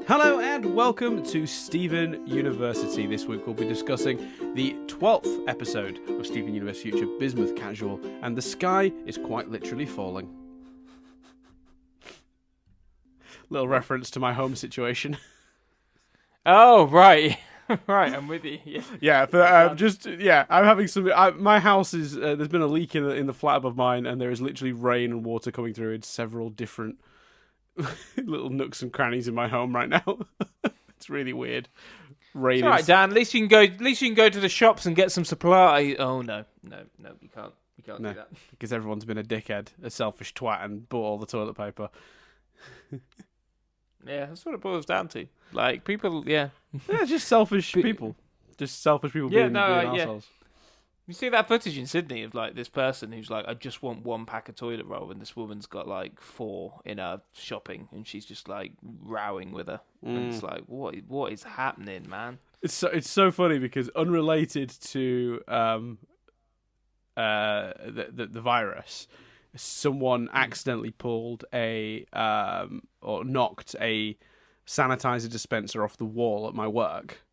Hello and welcome to Steven University. This week we'll be discussing the 12th episode of Steven Universe Future, Bismuth Casual, and the sky is quite literally falling. Little reference to my home situation. Oh, right. Right, I'm with you. Yeah, but I'm having some. My house is there's been a leak in the flat above mine, and there is literally rain and water coming through in several different little nooks and crannies in my home right now. It's really weird. Rain. It's all right, Dan. At least you can go. At least you can go to the shops and get some supply. Oh no, you can't. You can't do that because everyone's been a dickhead, a selfish twat, and bought all the toilet paper. Yeah, that's what it boils down to. Like people, yeah, just selfish people. Just selfish people being assholes. You see that footage in Sydney of like this person who's like, I just want one pack of toilet roll, and this woman's got like 4 in her shopping, and she's just like rowing with her. And it's like, what is happening, man? It's so funny because unrelated to the virus, someone accidentally pulled or knocked a sanitizer dispenser off the wall at my work.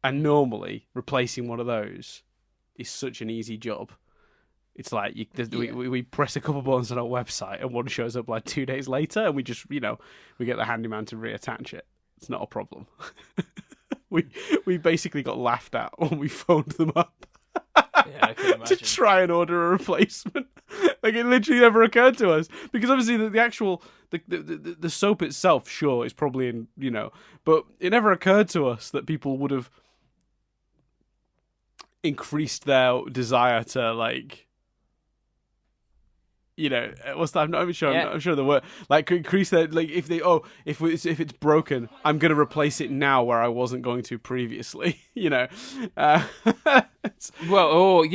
And normally, replacing one of those is such an easy job. It's like we press a couple buttons on our website, and one shows up like 2 days later, and we just we get the handyman to reattach it. It's not a problem. we basically got laughed at when we phoned them up. Yeah, I can imagine. To try and order a replacement. Like, it literally never occurred to us, because obviously the actual the soap itself, sure, is probably in, but it never occurred to us that people would have increased their desire to, like, what's that? I'm not even sure. Yeah. I'm sure the word, like, increase their, like, if it's broken, I'm going to replace it now where I wasn't going to previously. Well, or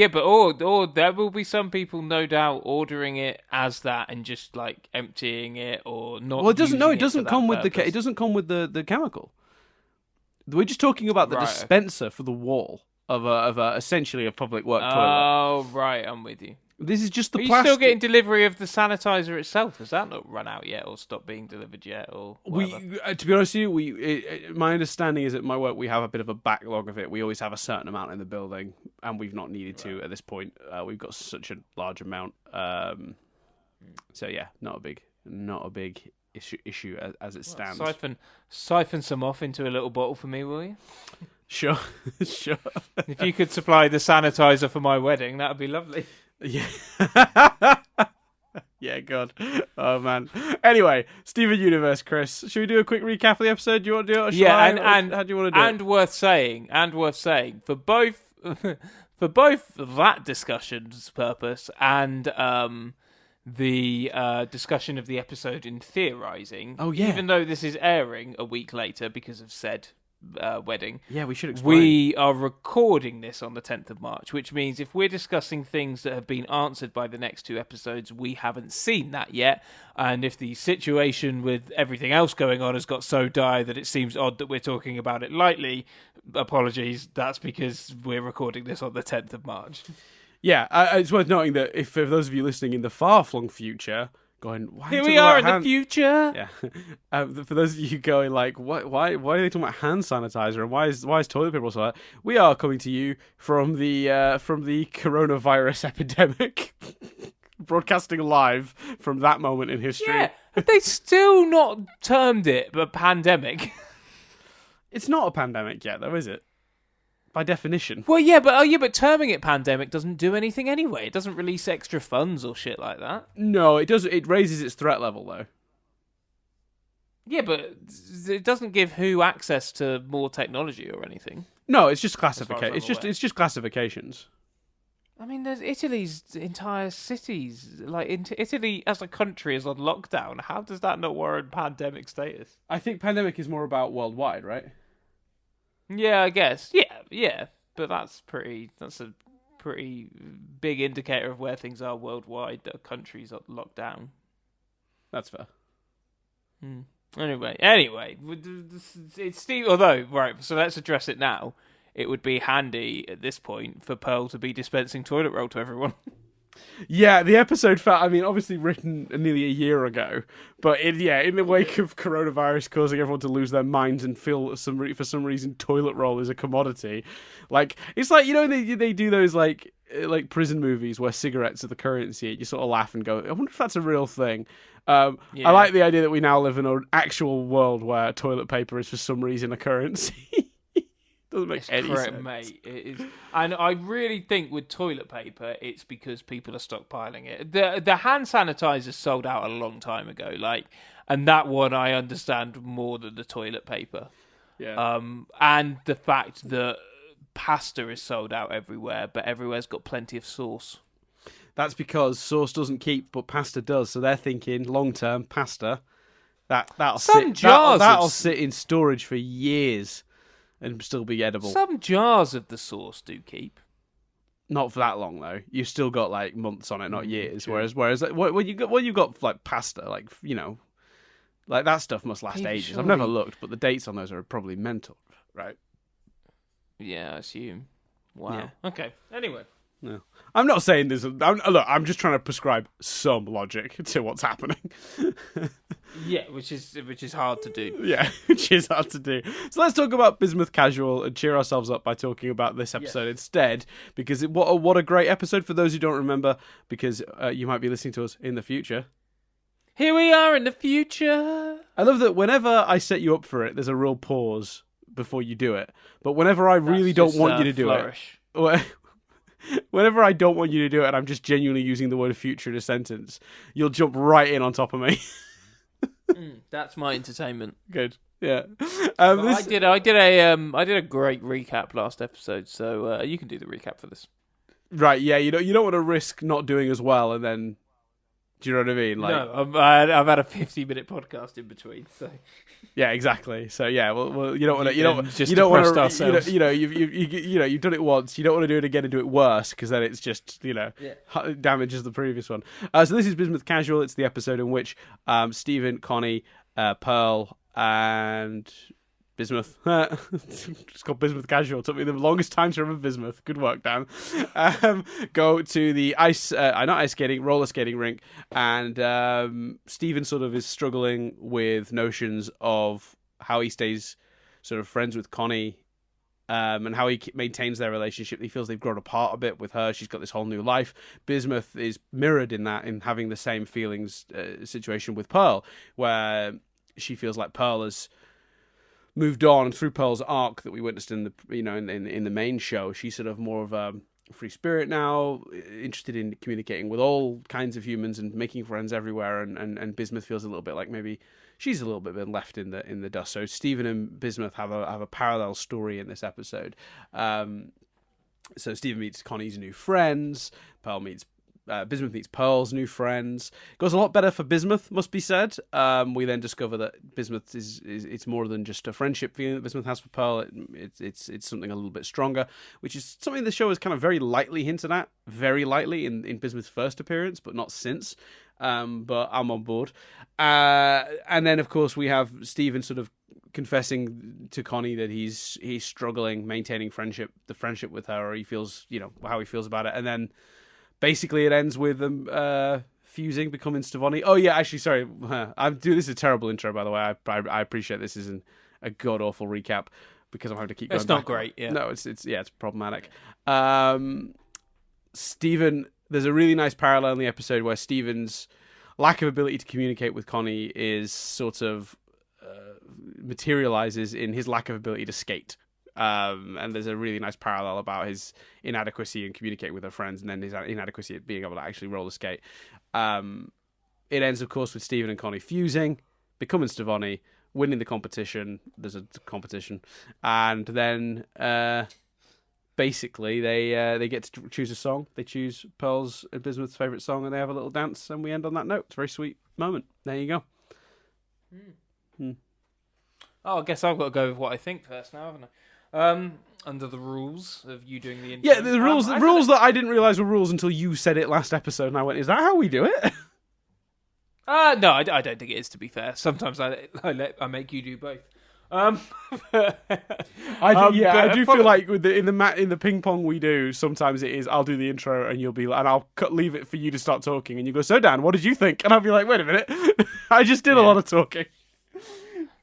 there will be some people, no doubt, ordering it as that and just like emptying it or not. Well, it doesn't. No, it using doesn't come with it doesn't come with the chemical. We're just talking about the dispenser for the wall of essentially a public work toilet. Oh, right, I'm with you. This is just the Are plastic. you still getting delivery of the sanitizer itself? Has that not run out yet, or stopped being delivered yet, or whatever? To be honest with you, my understanding is at my work we have a bit of a backlog of it. We always have a certain amount in the building, and we've not needed to at this point. We've got such a large amount, so yeah, not a big issue as it stands. Siphon some off into a little bottle for me, will you? Sure, sure. If you could supply the sanitizer for my wedding, that would be lovely. Yeah. Yeah, God. Oh, man. Anyway, Steven Universe, Chris. Should we do a quick recap of the episode? Do you want to do it? Or how do you want to do it? And worth saying, for both that discussion's purpose and the discussion of the episode in theorizing. Oh, yeah. Even though this is airing a week later because of said wedding. Yeah, we should explain. We are recording this on the 10th of March, which means if we're discussing things that have been answered by the next 2 episodes, we haven't seen that yet. And if the situation with everything else going on has got so dire that it seems odd that we're talking about it lightly, apologies, that's because we're recording this on the 10th of March. Yeah, it's worth noting that if for those of you listening in the far-flung future, going, why here we are in the future. Yeah, for those of you going like, why are they talking about hand sanitizer and why is toilet paper also like that? We are coming to you from the coronavirus epidemic, broadcasting live from that moment in history. Yeah, have they still not termed it a pandemic? It's not a pandemic yet, though, is it? By definition. Well, yeah, but terming it pandemic doesn't do anything anyway. It doesn't release extra funds or shit like that. No, it does. It raises its threat level, though. Yeah, but it doesn't give WHO access to more technology or anything. No, it's just classification. It's just classifications. I mean, there's Italy's entire cities. Like, Italy as a country is on lockdown. How does that not warrant pandemic status? I think pandemic is more about worldwide, right? Yeah, I guess. Yeah. But that's a pretty big indicator of where things are worldwide, that a country's locked down. That's fair. Anyway, it's Steve. Although, right, so let's address it now. It would be handy at this point for Pearl to be dispensing toilet roll to everyone. Yeah, the episode felt, I mean, obviously written nearly a year ago, but in the wake of coronavirus causing everyone to lose their minds and feel for some reason toilet roll is a commodity. Like, it's like, they do those like prison movies where cigarettes are the currency. You sort of laugh and go, I wonder if that's a real thing. I like the idea that we now live in an actual world where toilet paper is for some reason a currency. Doesn't make any sense, mate. It is, and I really think with toilet paper, it's because people are stockpiling it. The hand sanitizer sold out a long time ago, and that one I understand more than the toilet paper. Yeah. And the fact that pasta is sold out everywhere, but everywhere's got plenty of sauce. That's because sauce doesn't keep, but pasta does. So they're thinking long term pasta. That'll sit in storage for years. And still be edible. Some jars of the sauce do keep. Not for that long though. You've still got like months on it, not years. True. Whereas like, when you got like pasta, like like that stuff must last ages. Surely. I've never looked, but the dates on those are probably mental, right? Yeah, I assume. Wow. Yeah. Okay. Anyway. No, I'm not saying this. I'm just trying to prescribe some logic to what's happening. Yeah, which is hard to do. Yeah, which is hard to do. So let's talk about Bismuth Casual and cheer ourselves up by talking about this episode instead. Because what a great episode for those who don't remember. Because you might be listening to us in the future. Here we are in the future. I love that whenever I set you up for it, there's a real pause before you do it. But whenever I really don't want you to do it. Whenever I don't want you to do it and I'm just genuinely using the word future in a sentence, you'll jump right in on top of me. That's my entertainment. Good. Yeah. I did a great recap last episode, so you can do the recap for this. Right, yeah, you don't want to risk not doing as well and then do you know what I mean? No, I've had a 50-minute podcast in between, so yeah, exactly. So yeah, well, you don't want to, ourselves. You've done it once. You don't want to do it again and do it worse because then it's just damages the previous one. So this is Bismuth Casual. It's the episode in which Stephen, Connie, Pearl, and Bismuth. It's called Bismuth Casual. It took me the longest time to remember Bismuth. Good work, Dan. Go to the roller skating rink, and Stephen sort of is struggling with notions of how he stays sort of friends with Connie, and how he maintains their relationship. He feels they've grown apart a bit with her. She's got this whole new life. Bismuth is mirrored in that, in having the same feelings situation with Pearl, where she feels like Pearl has moved on through Pearl's arc that we witnessed in the main show. She's sort of more of a free spirit now, interested in communicating with all kinds of humans and making friends everywhere. And Bismuth feels a little bit like maybe she's a little bit been left in the dust. So Stephen and Bismuth have a parallel story in this episode. So Stephen meets Connie's new friends. Bismuth meets Pearl's new friends. Goes a lot better for Bismuth, must be said. We then discover that Bismuth is it's more than just a friendship feeling that Bismuth has for Pearl. It's something a little bit stronger, which is something the show has kind of very lightly hinted at, very lightly in Bismuth's first appearance, but not since. But I'm on board. And then of course we have Stephen sort of confessing to Connie that he's struggling maintaining the friendship with her, or he feels how he feels about it, and then basically, it ends with them fusing, becoming Stevoni. Oh yeah, actually, sorry, this is a terrible intro, by the way. I appreciate this isn't a god awful recap because I'm having to keep going. It's not back. Great. Yeah. No, it's problematic. Stephen, there's a really nice parallel in the episode where Stephen's lack of ability to communicate with Connie is sort of materializes in his lack of ability to skate. And there's a really nice parallel about his inadequacy in communicating with her friends, and then his inadequacy at being able to actually roller skate. It ends, of course, with Stephen and Connie fusing, becoming Stevoni, winning the competition. There's a competition, and then basically they get to choose a song. They choose Pearl's and Bismuth's favorite song, and they have a little dance, and we end on that note. It's a very sweet moment. There you go. Oh, I guess I've got to go with what I think first now, haven't I? Under the rules of you doing the intro. Yeah, the rules that I didn't realise were rules until you said it last episode, and I went, is that how we do it? No, I don't think it is, to be fair. Sometimes I make you do both. I do feel like with in the ping pong we do, sometimes it is I'll do the intro and you'll be like, and I'll leave it for you to start talking, and you go, so Dan, what did you think? And I'll be like, wait a minute, I just did a lot of talking.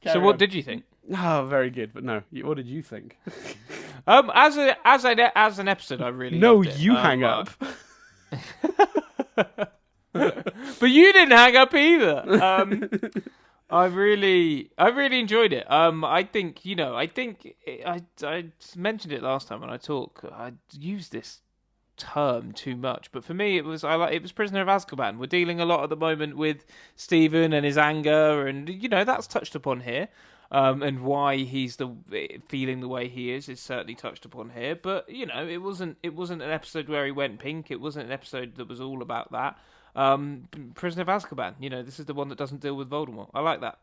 So what did you think? Oh, very good, but no, what did you think? As an episode, I really loved it. You hang up. But you didn't hang up either. I really enjoyed it. I think I mentioned it last time when I talk. I used this term too much, but for me, it was Prisoner of Azkaban. We're dealing a lot at the moment with Stephen and his anger, and that's touched upon here. And why he's feeling the way he is certainly touched upon here. But it wasn't an episode where he went pink. It wasn't an episode that was all about that. Prisoner of Azkaban. This is the one that doesn't deal with Voldemort. I like that.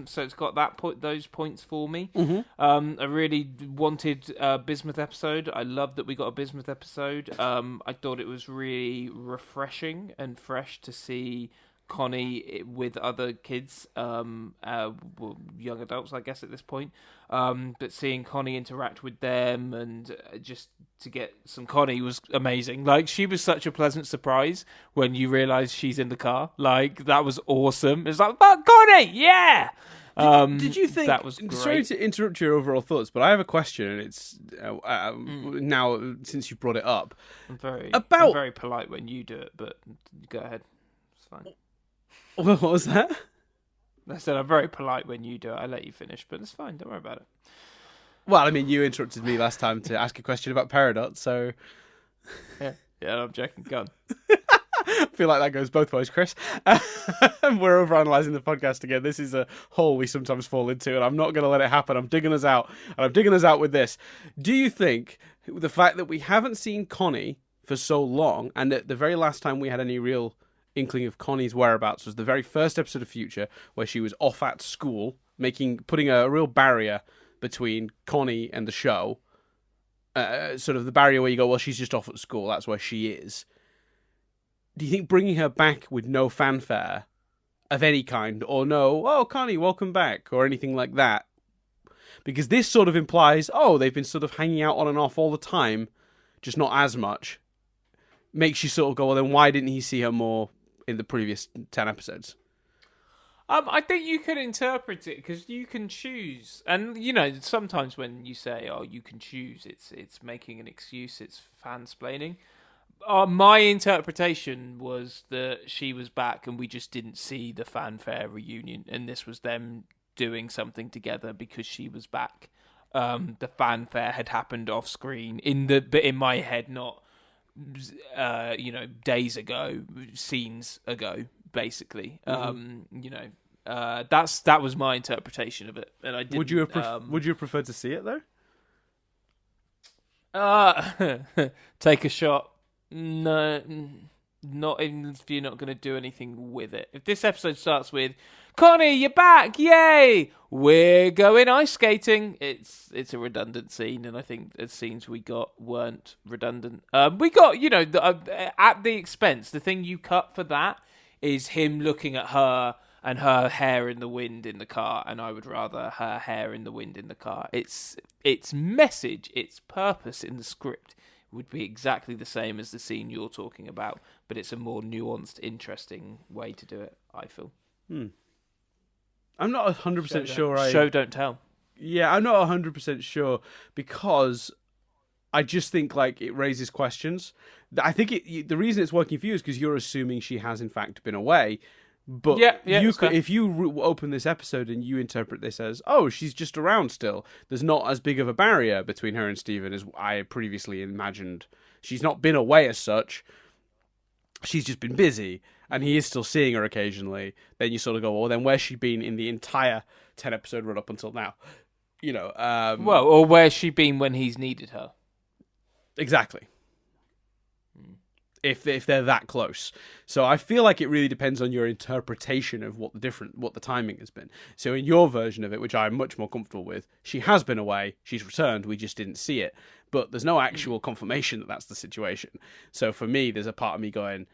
So it's got those points for me. Mm-hmm. I really wanted a Bismuth episode. I loved that we got a Bismuth episode. I thought it was really refreshing and fresh to see Connie with other kids, young adults, I guess, at this point. But seeing Connie interact with them and just to get some Connie was amazing. Like, she was such a pleasant surprise when you realise she's in the car. Like, that was awesome. It's like, but Connie, yeah! Did you think that was great? Sorry to interrupt your overall thoughts, but I have a question, and it's now since you brought it up. I'm very polite when you do it, but go ahead. It's fine. What was that? I said I'm very polite when you do it. I let you finish, but it's fine. Don't worry about it. Well, I mean, you interrupted me last time to ask a question about Peridot, so... Yeah, I'm joking. Go on. I feel like that goes both ways, Chris. We're overanalyzing the podcast again. This is a hole we sometimes fall into, and I'm not going to let it happen. I'm digging us out, and I'm digging us out with this. Do you think the fact that we haven't seen Connie for so long, and that the very last time we had any real inkling of Connie's whereabouts was the very first episode of Future, where she was off at school, putting a real barrier between Connie and the show, sort of the barrier where you go, well, she's just off at school, that's where she is. Do you think bringing her back with no fanfare of any kind, or no, oh, Connie, welcome back, or anything like that? Because this sort of implies, oh, they've been sort of hanging out on and off all the time, just not as much. Makes you sort of go, well, then why didn't he see her more in the previous 10 episodes? I think you can interpret it because you can choose, and sometimes when you say, "Oh, you can choose," it's making an excuse, it's fansplaining. My interpretation was that she was back, and we just didn't see the fanfare reunion, and this was them doing something together because she was back. The fanfare had happened off screen but in my head, not days ago, scenes ago, basically. Mm-hmm. That was my interpretation of it, and I didn't. Would you have preferred to see it though? Take a shot. No, not if you're not going to do anything with it. If this episode starts with Connie, you're back, yay! We're going ice skating. It's a redundant scene, and I think the scenes we got weren't redundant. We got at the expense. The thing you cut for that is him looking at her and her hair in the wind in the car, and I would rather her hair in the wind in the car. Its message, its purpose in the script would be exactly the same as the scene you're talking about, but it's a more nuanced, interesting way to do it, I feel. I'm not 100% sure. Show, don't tell. Yeah, I'm not 100% sure, because I just think it raises questions. I think the reason it's working for you is because you're assuming she has in fact been away. But if you open this episode and you interpret this as, oh, she's just around still, there's not as big of a barrier between her and Stephen as I previously imagined. She's not been away as such. She's just been busy, and he is still seeing her occasionally. Then you sort of go, well, then where's she been in the entire 10-episode run up until now? Or where's she been when he's needed her? Exactly. If they're that close. So I feel like it really depends on your interpretation of what the timing has been. So in your version of it, which I'm much more comfortable with, she has been away, she's returned, we just didn't see it. But there's no actual confirmation that that's the situation. So for me, there's a part of me going,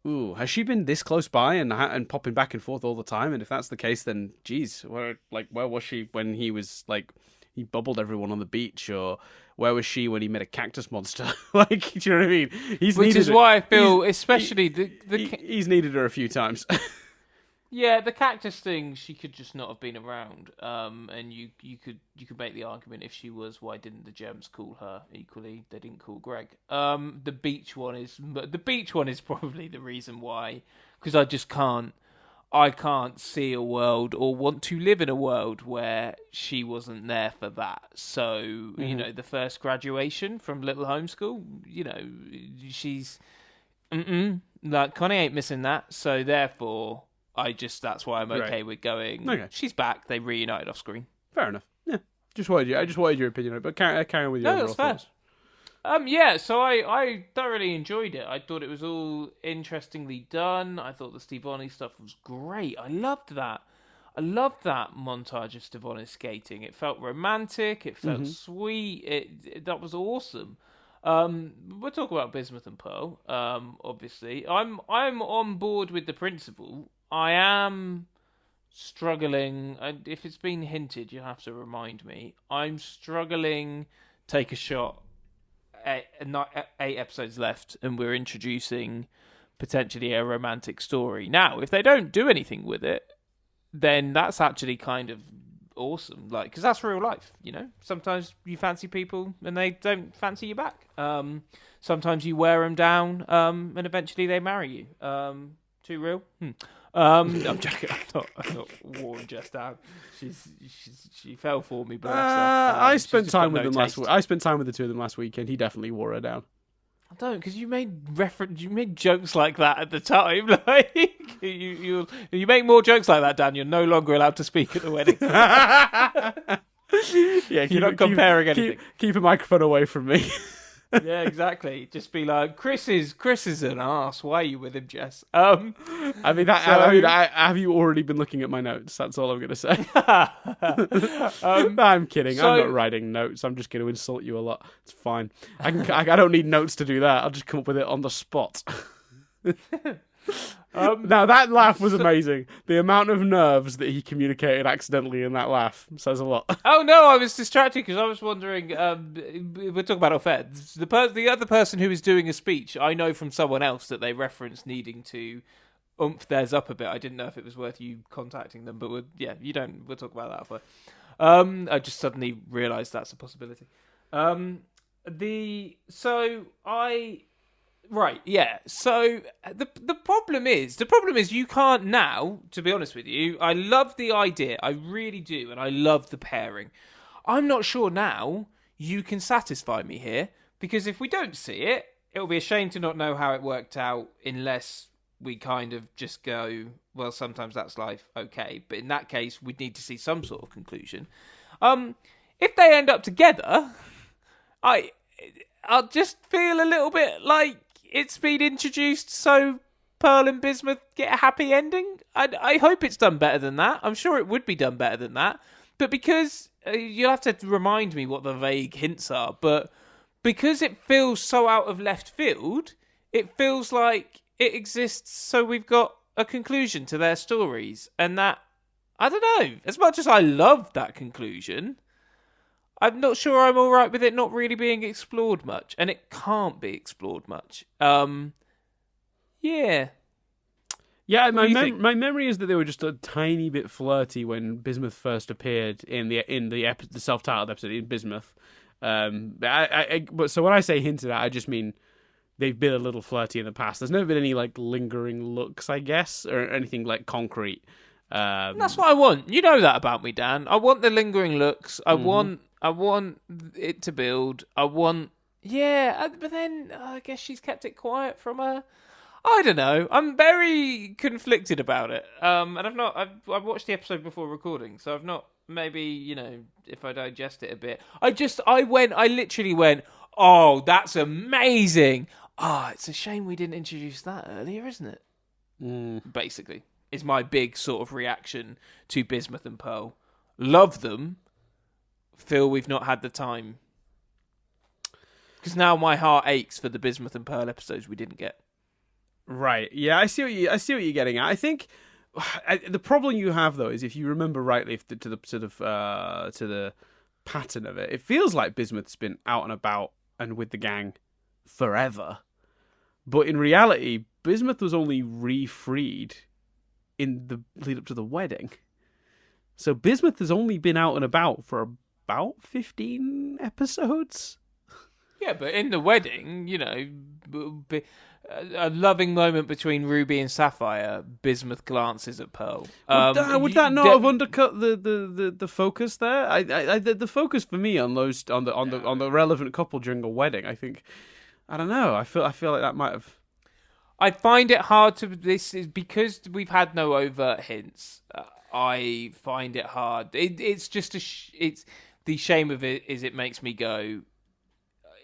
Ooh, has she been this close by and popping back and forth all the time? And if that's the case, then geez, where was she when he was like he bubbled everyone on the beach, or where was she when he met a cactus monster? Like, do you know what I mean? Which is why I feel, especially he's needed her a few times. Yeah, the cactus thing, she could just not have been around. And you could make the argument, if she was, why didn't the gems call her equally? They didn't call Greg. The beach one is probably the reason why, because I can't see a world or want to live in a world where she wasn't there for that. So, you know, the first graduation from Little Homeschool, you know, she's like Connie ain't missing that. So therefore, that's why I'm okay with going. Okay. She's back. They reunited off screen. Fair enough. Yeah. I just wanted your opinion on it, but carry on with your overall thoughts. Yeah, so I thoroughly enjoyed it. I thought it was all interestingly done. I thought the Stevonnie stuff was great. I loved that montage of Stevonnie skating. It felt romantic. It felt sweet. That was awesome. We'll talk about Bismuth and Pearl. Obviously, I'm on board with the principle. I am struggling. If it's been hinted, you have to remind me. I'm struggling. Take a shot. 8 episodes left, and we're introducing potentially a romantic story. Now, if they don't do anything with it, then that's actually kind of awesome. Like, because that's real life, you know. Sometimes you fancy people and they don't fancy you back. Sometimes you wear them down, and eventually they marry you. Too real. I'm joking. I'm not worn just down. She fell for me, but I spent time with them last week. I spent time with the two of them last week, and he definitely wore her down. I don't, because you made jokes like that at the time. Like you make more jokes like that, Dan. You're no longer allowed to speak at the wedding. Yeah, you're not comparing anything. Keep a microphone away from me. Yeah, exactly. Just be like, Chris is an arse. Why are you with him, Jess? I mean, have you already been looking at my notes? That's all I'm going to say. I'm kidding. I'm not writing notes. I'm just going to insult you a lot. It's fine. I don't need notes to do that. I'll just come up with it on the spot. Now that laugh was amazing. The amount of nerves that he communicated accidentally in that laugh says a lot. Oh no, I was distracted because I was wondering. We're talking about off-air. The other person who is doing a speech, I know from someone else that they referenced needing to oomph theirs up a bit. I didn't know if it was worth you contacting them, but we'll talk about that off-air. I just suddenly realised that's a possibility. Right, yeah. So the problem is you can't now, to be honest with you. I love the idea, I really do, and I love the pairing. I'm not sure now you can satisfy me here, because if we don't see it, it'll be a shame to not know how it worked out unless we kind of just go, well, sometimes that's life, okay. But in that case, we'd need to see some sort of conclusion. If they end up together, I'll just feel a little bit like it's been introduced so Pearl and Bismuth get a happy ending. I hope it's done better than that. I'm sure it would be done better than that. But because you'll have to remind me what the vague hints are, but because it feels so out of left field, it feels like it exists so we've got a conclusion to their stories. And that, I don't know, as much as I love that conclusion, I'm not sure I'm all right with it not really being explored much, and it can't be explored much. Yeah. Yeah, my memory is that they were just a tiny bit flirty when Bismuth first appeared in the self-titled episode in Bismuth. But so when I say hinted at, I just mean they've been a little flirty in the past. There's never been any like lingering looks, I guess, or anything like concrete. That's what I want. You know that about me, Dan. I want the lingering looks. I want it to build. But then I guess she's kept it quiet from her. I don't know. I'm very conflicted about it. And I've watched the episode before recording, so I've not, maybe, if I digest it a bit. I literally went, oh, that's amazing. It's a shame we didn't introduce that earlier, isn't it? Basically, is my big sort of reaction to Bismuth and Pearl. Love them. Feel we've not had the time. Because now my heart aches for the Bismuth and Pearl episodes we didn't get. Right. Yeah, I see what you're getting at. I think the problem you have though is if you remember rightly to the sort of to the pattern of it, it feels like Bismuth's been out and about and with the gang forever. But in reality, Bismuth was only re-freed in the lead up to the wedding. So Bismuth has only been out and about for about 15 episodes. Yeah, but in the wedding, you know, a loving moment between Ruby and Sapphire, Bismuth glances at Pearl. Would that not have undercut the focus there? The focus for me on those on the relevant couple during a wedding, I think, I don't know. I feel like that might have. I find it hard to. This is because we've had no overt hints. I find it hard. It's just it's the shame of it is it makes me go,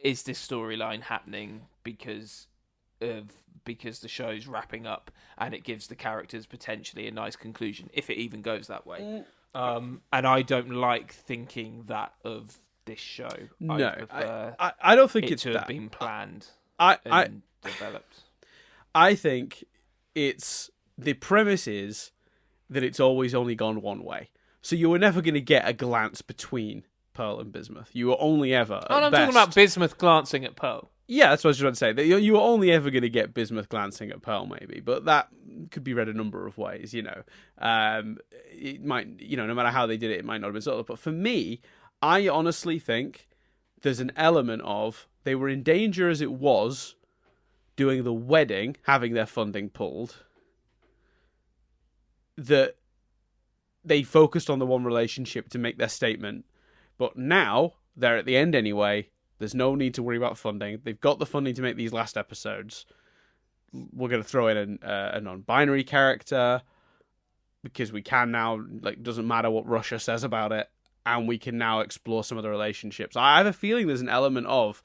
is this storyline happening because the show's wrapping up and it gives the characters potentially a nice conclusion if it even goes that way. And I don't like thinking that of this show. No, I don't think it's to that. have been planned and developed. I think it's the premise is that it's always only gone one way. So you were never going to get a glance between Pearl and Bismuth. You were only ever. I'm talking about Bismuth glancing at Pearl. Yeah, that's what I was trying to say. That you were only ever going to get Bismuth glancing at Pearl, maybe, but that could be read a number of ways. You know, it might, you know, no matter how they did it, it might not have been subtle. But for me, I honestly think there's an element of they were in danger as it was doing the wedding, having their funding pulled. That they focused on the one relationship to make their statement, but now they're at the end anyway. There's no need to worry about funding. They've got the funding to make these last episodes. We're going to throw in a non-binary character because we can now. Like, doesn't matter what Russia says about it, and we can now explore some of the relationships. I have a feeling there's an element of.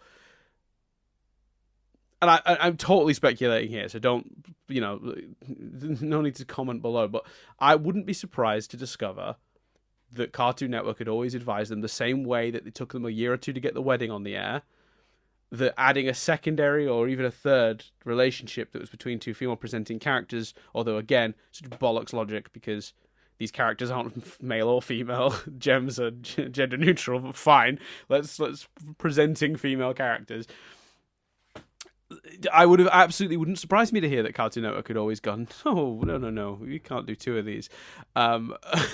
And I'm totally speculating here, so don't, you know, no need to comment below. But I wouldn't be surprised to discover that Cartoon Network had always advised them the same way that it took them a year or two to get the wedding on the air, that adding a secondary or even a third relationship that was between two female-presenting characters, although, again, such bollocks logic because these characters aren't male or female. Gems are gender-neutral, but fine. Let's presenting female characters. I would have absolutely wouldn't surprise me to hear that Cartoon Network had always gone, oh, no, you can't do two of these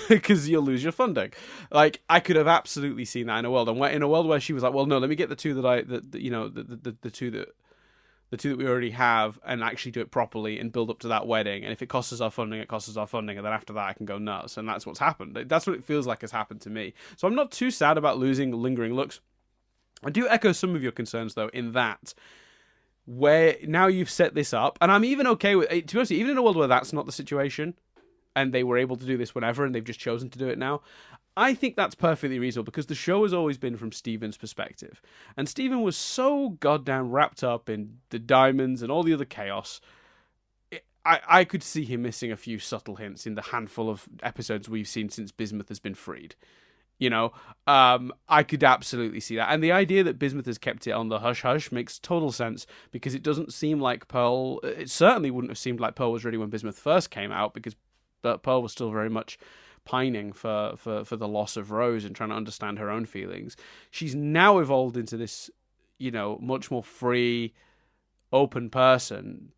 because you'll lose your funding. Like, I could have absolutely seen that in a world, and in a world where she was like, well, no, let me get the two the two that we already have and actually do it properly and build up to that wedding. And if it costs us our funding, it costs us our funding, and then after that, I can go nuts. And that's what's happened. That's what it feels like has happened to me. So I'm not too sad about losing lingering looks. I do echo some of your concerns though in that. Where now you've set this up, and I'm even okay with, to be honest, even in a world where that's not the situation, and they were able to do this whenever, and they've just chosen to do it now, I think that's perfectly reasonable, because the show has always been from Steven's perspective, and Steven was so goddamn wrapped up in the diamonds and all the other chaos, I could see him missing a few subtle hints in the handful of episodes we've seen since Bismuth has been freed. You know, I could absolutely see that. And the idea that Bismuth has kept it on the hush-hush makes total sense, because it doesn't seem like Pearl... It certainly wouldn't have seemed like Pearl was ready when Bismuth first came out, because Pearl was still very much pining for the loss of Rose and trying to understand her own feelings. She's now evolved into this, you know, much more free, open person.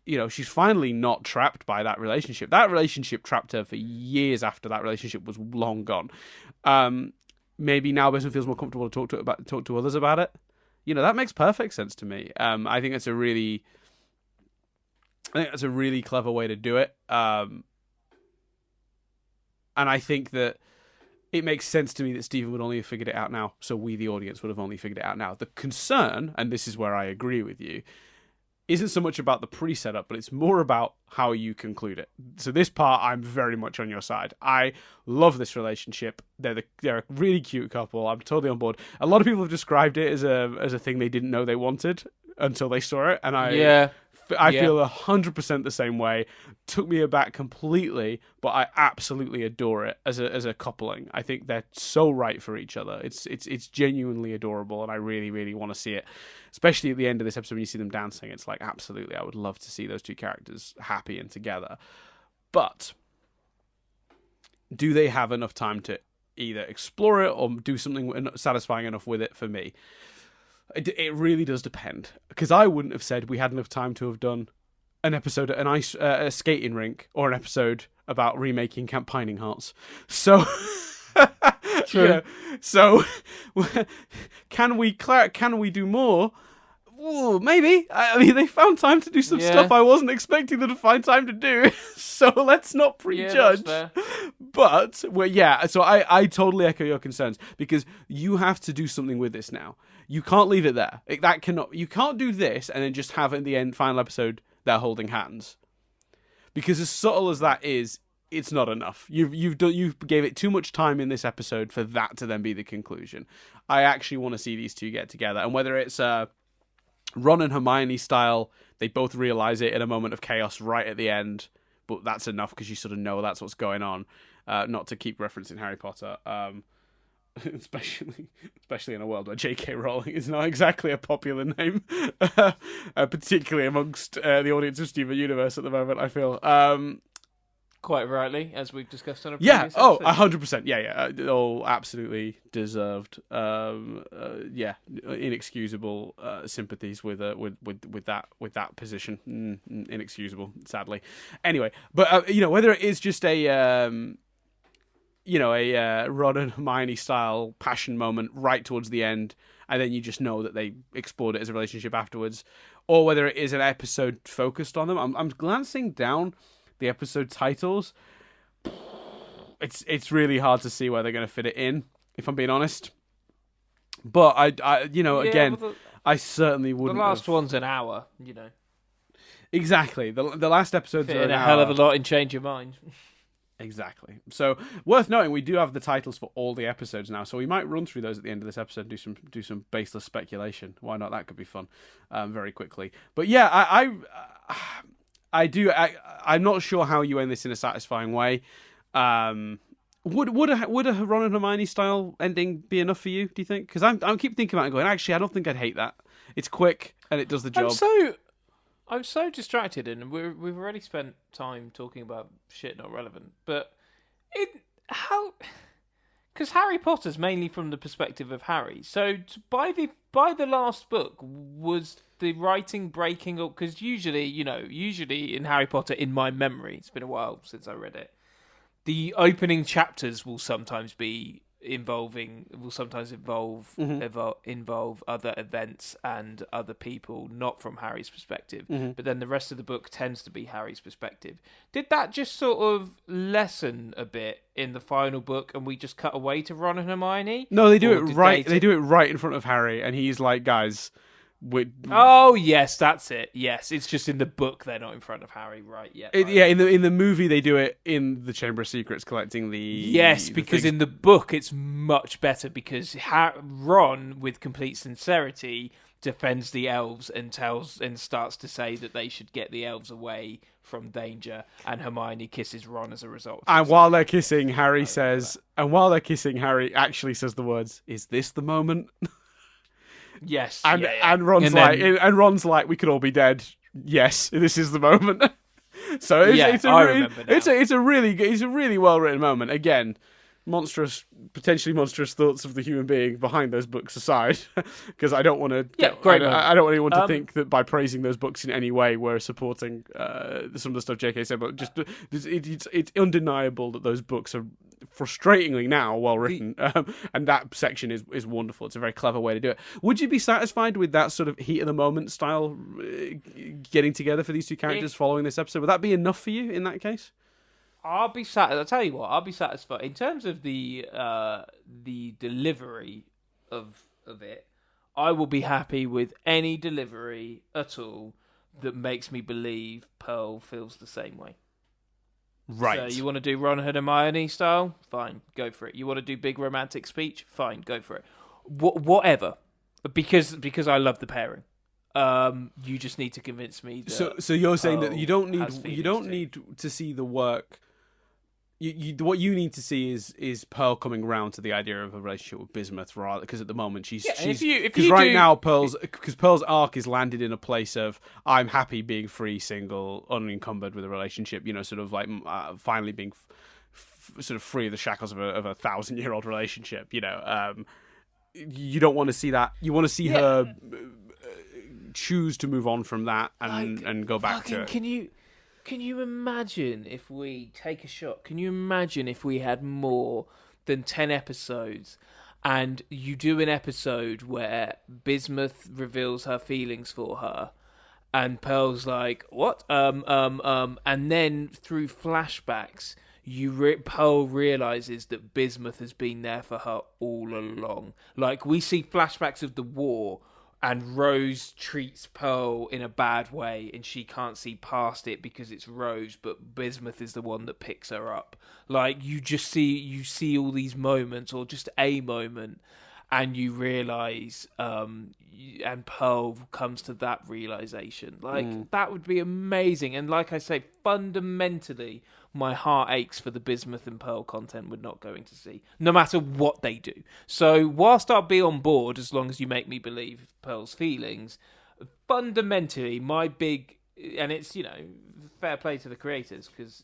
You know, she's finally not trapped by that relationship. That relationship trapped her for years after that relationship was long gone. Maybe now Bismuth feels more comfortable to talk to others about it. You know, that makes perfect sense to me. I think that's a really clever way to do it. And I think that it makes sense to me that Stephen would only have figured it out now, so we, the audience, would have only figured it out now. The concern, and this is where I agree with you, isn't so much about the pre-setup, but it's more about how you conclude it. So this part, I'm very much on your side. I love this relationship. They're a really cute couple. I'm totally on board. A lot of people have described it as a thing they didn't know they wanted until they saw it, and I I feel 100% the same way. Took me aback completely, but I absolutely adore it as a coupling. I think they're so right for each other. It's genuinely adorable, and I really, really want to see it. Especially at the end of this episode when you see them dancing. It's like, absolutely, I would love to see those two characters happy and together. But do they have enough time to either explore it or do something satisfying enough with it for me? It really does depend, because I wouldn't have said we had enough time to have done an episode at a skating rink or an episode about remaking Camp Pining Hearts. So, True. So can we do more? Ooh, maybe. I mean, they found time to do some stuff I wasn't expecting them to find time to do. So let's not prejudge. Yeah, but so I totally echo your concerns, because you have to do something with this now. You can't leave it there. You can't do this and then just have in the final episode they're holding hands. Because as subtle as that is, it's not enough. You've gave it too much time in this episode for that to then be the conclusion. I actually want to see these two get together, and whether it's Ron and Hermione style, they both realize it in a moment of chaos right at the end, but that's enough because you sort of know that's what's going on. Not to keep referencing Harry Potter, especially in a world where J.K. Rowling is not exactly a popular name, particularly amongst the audience of Steven Universe at the moment, I feel. Quite rightly, as we've discussed on a previous episode. 100%. Yeah. All absolutely deserved. Inexcusable sympathies with that position. Inexcusable, sadly. Anyway, but whether it is just a Ron and Hermione style passion moment right towards the end, and then you just know that they explored it as a relationship afterwards, or whether it is an episode focused on them. I'm glancing down the episode titles. It's really hard to see where they're going to fit it in, if I'm being honest. But I certainly wouldn't. The last one's an hour, Exactly. The last episode's fit in a hell of a lot in Change Your Mind. Exactly. So worth noting, we do have the titles for all the episodes now, so we might run through those at the end of this episode and do some baseless speculation. Why not? That could be fun, very quickly. But yeah, I'm not sure how you end this in a satisfying way. Would a Ron and Hermione style ending be enough for you, do you think? Because I keep thinking about it and going, actually, I don't think I'd hate that. It's quick and it does the job. I'm so distracted, and we've already spent time talking about shit not relevant. But because Harry Potter's mainly from the perspective of Harry. So by the last book, was the writing breaking up? Because usually in Harry Potter, in my memory, it's been a while since I read it, the opening chapters will sometimes involve other events and other people, not from Harry's perspective. Mm-hmm. But then the rest of the book tends to be Harry's perspective. Did that just sort of lessen a bit in the final book, and we just cut away to Ron and Hermione? No, they do it right. They do it right in front of Harry, and he's like, "Guys." Oh yes, that's it. Yes, it's just in the book they're not in front of Harry, right? Yeah, in the movie they do it in the Chamber of Secrets, collecting because in the book it's much better, because Ron, with complete sincerity, defends the elves and starts to say that they should get the elves away from danger, and Hermione kisses Ron as a result. And while they're kissing, Harry actually says the words, "Is this the moment?" Yes, and Ron's like, we could all be dead. Yes, this is the moment. So it's a really well written moment. Again, potentially monstrous thoughts of the human being behind those books aside, because I don't want to. I don't want anyone to think that by praising those books in any way we're supporting some of the stuff JK said. But just it's undeniable that those books are frustratingly now well written, and that section is wonderful. It's a very clever way to do it. Would you be satisfied with that sort of heat of the moment style getting together for these two characters following this episode? Would that be enough for you in that case? I'll be satisfied. I'll tell you what. I'll be satisfied in terms of the delivery of it. I will be happy with any delivery at all that makes me believe Pearl feels the same way. Right. So you want to do Ron and Hermione style? Fine, go for it. You want to do big romantic speech? Fine, go for it. Whatever. Because I love the pairing. You just need to convince me that. So you're saying that you don't Pearl need to see the work. What you need to see is Pearl coming around to the idea of a relationship with Bismuth, rather, because at the moment she's now Pearl's arc is landed in a place of I'm happy being free, single, unencumbered with a relationship. Sort of like finally being sort of free of the shackles of a 1,000-year-old relationship. You don't want to see that. You want to see her choose to move on from that and go back to it. Can you imagine if we take a shot? Can you imagine if we had more than 10 episodes and you do an episode where Bismuth reveals her feelings for her and Pearl's like, what? And then through flashbacks, Pearl realizes that Bismuth has been there for her all along. Like, we see flashbacks of the war and Rose treats Pearl in a bad way and she can't see past it because it's Rose, but Bismuth is the one that picks her up. Like, you see all these moments, or just a moment, and you realise, and Pearl comes to that realisation. Like, that would be amazing. And like I say, fundamentally, my heart aches for the Bismuth and Pearl content we're not going to see, no matter what they do. So whilst I'll be on board, as long as you make me believe Pearl's feelings, fundamentally, my big... And it's, fair play to the creators, because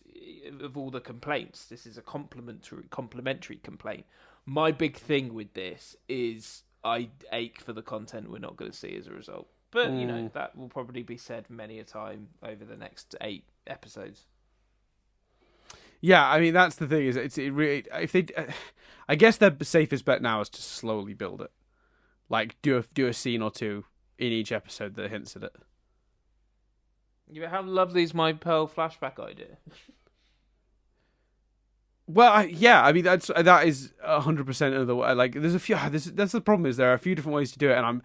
of all the complaints, this is a complimentary complaint. My big thing with this is I ache for the content we're not going to see as a result. But, that will probably be said many a time over the next 8 episodes. Yeah, I mean, that's the thing, is it really, if they, I guess their safest bet now is to slowly build it. Like, do a scene or two in each episode that hints at it. Yeah, how lovely is my Pearl flashback idea? Well, I mean, that is 100% of the way. Like, there's a few. That's the problem, is there are a few different ways to do it, and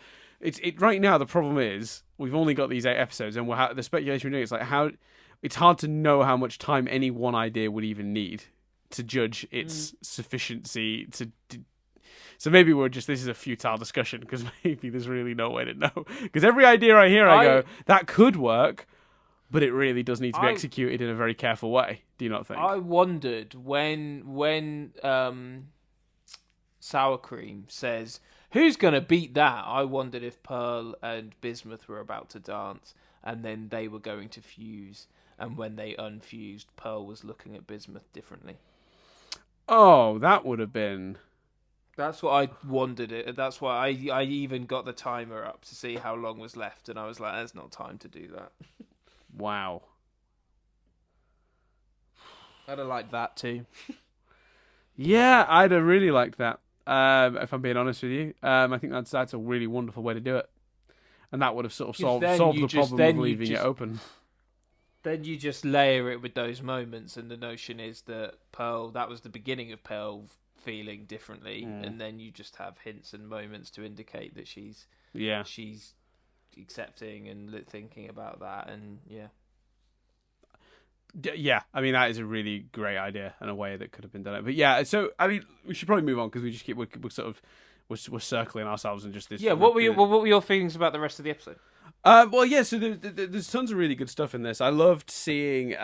right now. The problem is we've only got these 8 episodes, and the speculation we're doing is like how it's hard to know how much time any one idea would even need to judge its sufficiency to. So maybe this is a futile discussion, because maybe there's really no way to know. Because every idea I hear, I go, that could work, but it really does need to be executed in a very careful way. Do you not think? I wondered when Sour Cream says, who's going to beat that? I wondered if Pearl and Bismuth were about to dance, and then they were going to fuse. And when they unfused, Pearl was looking at Bismuth differently. Oh, that would have been... That's what I wondered. That's why I even got the timer up to see how long was left, and I was like, there's not time to do that. Wow. I'd have liked that too. Yeah, I'd have really liked that. If I'm being honest with you, I think that's a really wonderful way to do it, and that would have sort of solved the problem of leaving it open. Then you just layer it with those moments, and the notion is that that was the beginning of Pearl feeling differently, and then you just have hints and moments to indicate that she's accepting and thinking about that, and I mean, that is a really great idea and a way that could have been done. But yeah, so I mean, we should probably move on, because we just we're circling ourselves in just this. Yeah, what were your feelings about the rest of the episode? Well, yeah. So there's tons of really good stuff in this. I loved seeing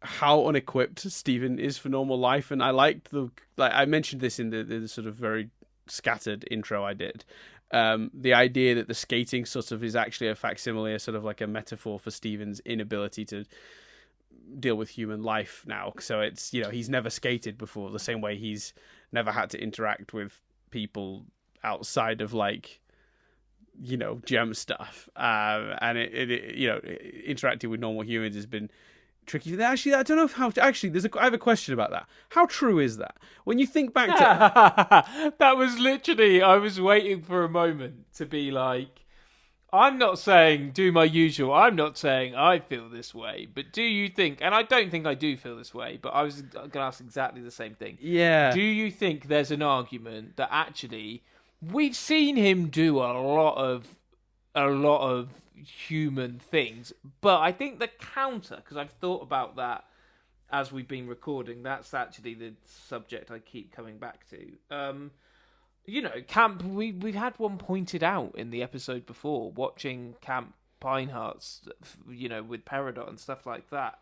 how unequipped Stephen is for normal life, and I liked I mentioned this in the sort of very scattered intro I did. The idea that the skating sort of is actually a facsimile, sort of like a metaphor for Stephen's inability to deal with human life now. So it's, he's never skated before, the same way he's never had to interact with people outside of gem stuff. And interacting with normal humans has been tricky. Actually, I don't know how. Actually, I have a question about that. How true is that? When you think back to that was literally, I was waiting for a moment to be like, I'm not saying do my usual. I'm not saying I feel this way, but do you think? And I don't think I do feel this way. But I was going to ask exactly the same thing. Yeah. Do you think there's an argument that actually we've seen him do a lot of human things, but I think the counter, because I've thought about that as we've been recording, that's actually the subject I keep coming back to. Camp. We've had one pointed out in the episode before. Watching Camp Pinehearts, with Peridot and stuff like that.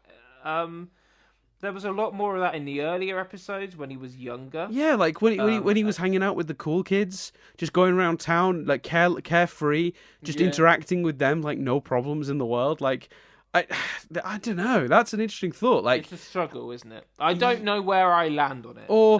There was a lot more of that in the earlier episodes when he was younger. Yeah, like when he was hanging out with the cool kids, just going around town, like carefree, just interacting with them, like no problems in the world. Like, I don't know. That's an interesting thought. Like, it's a struggle, isn't it? I don't know where I land on it. Or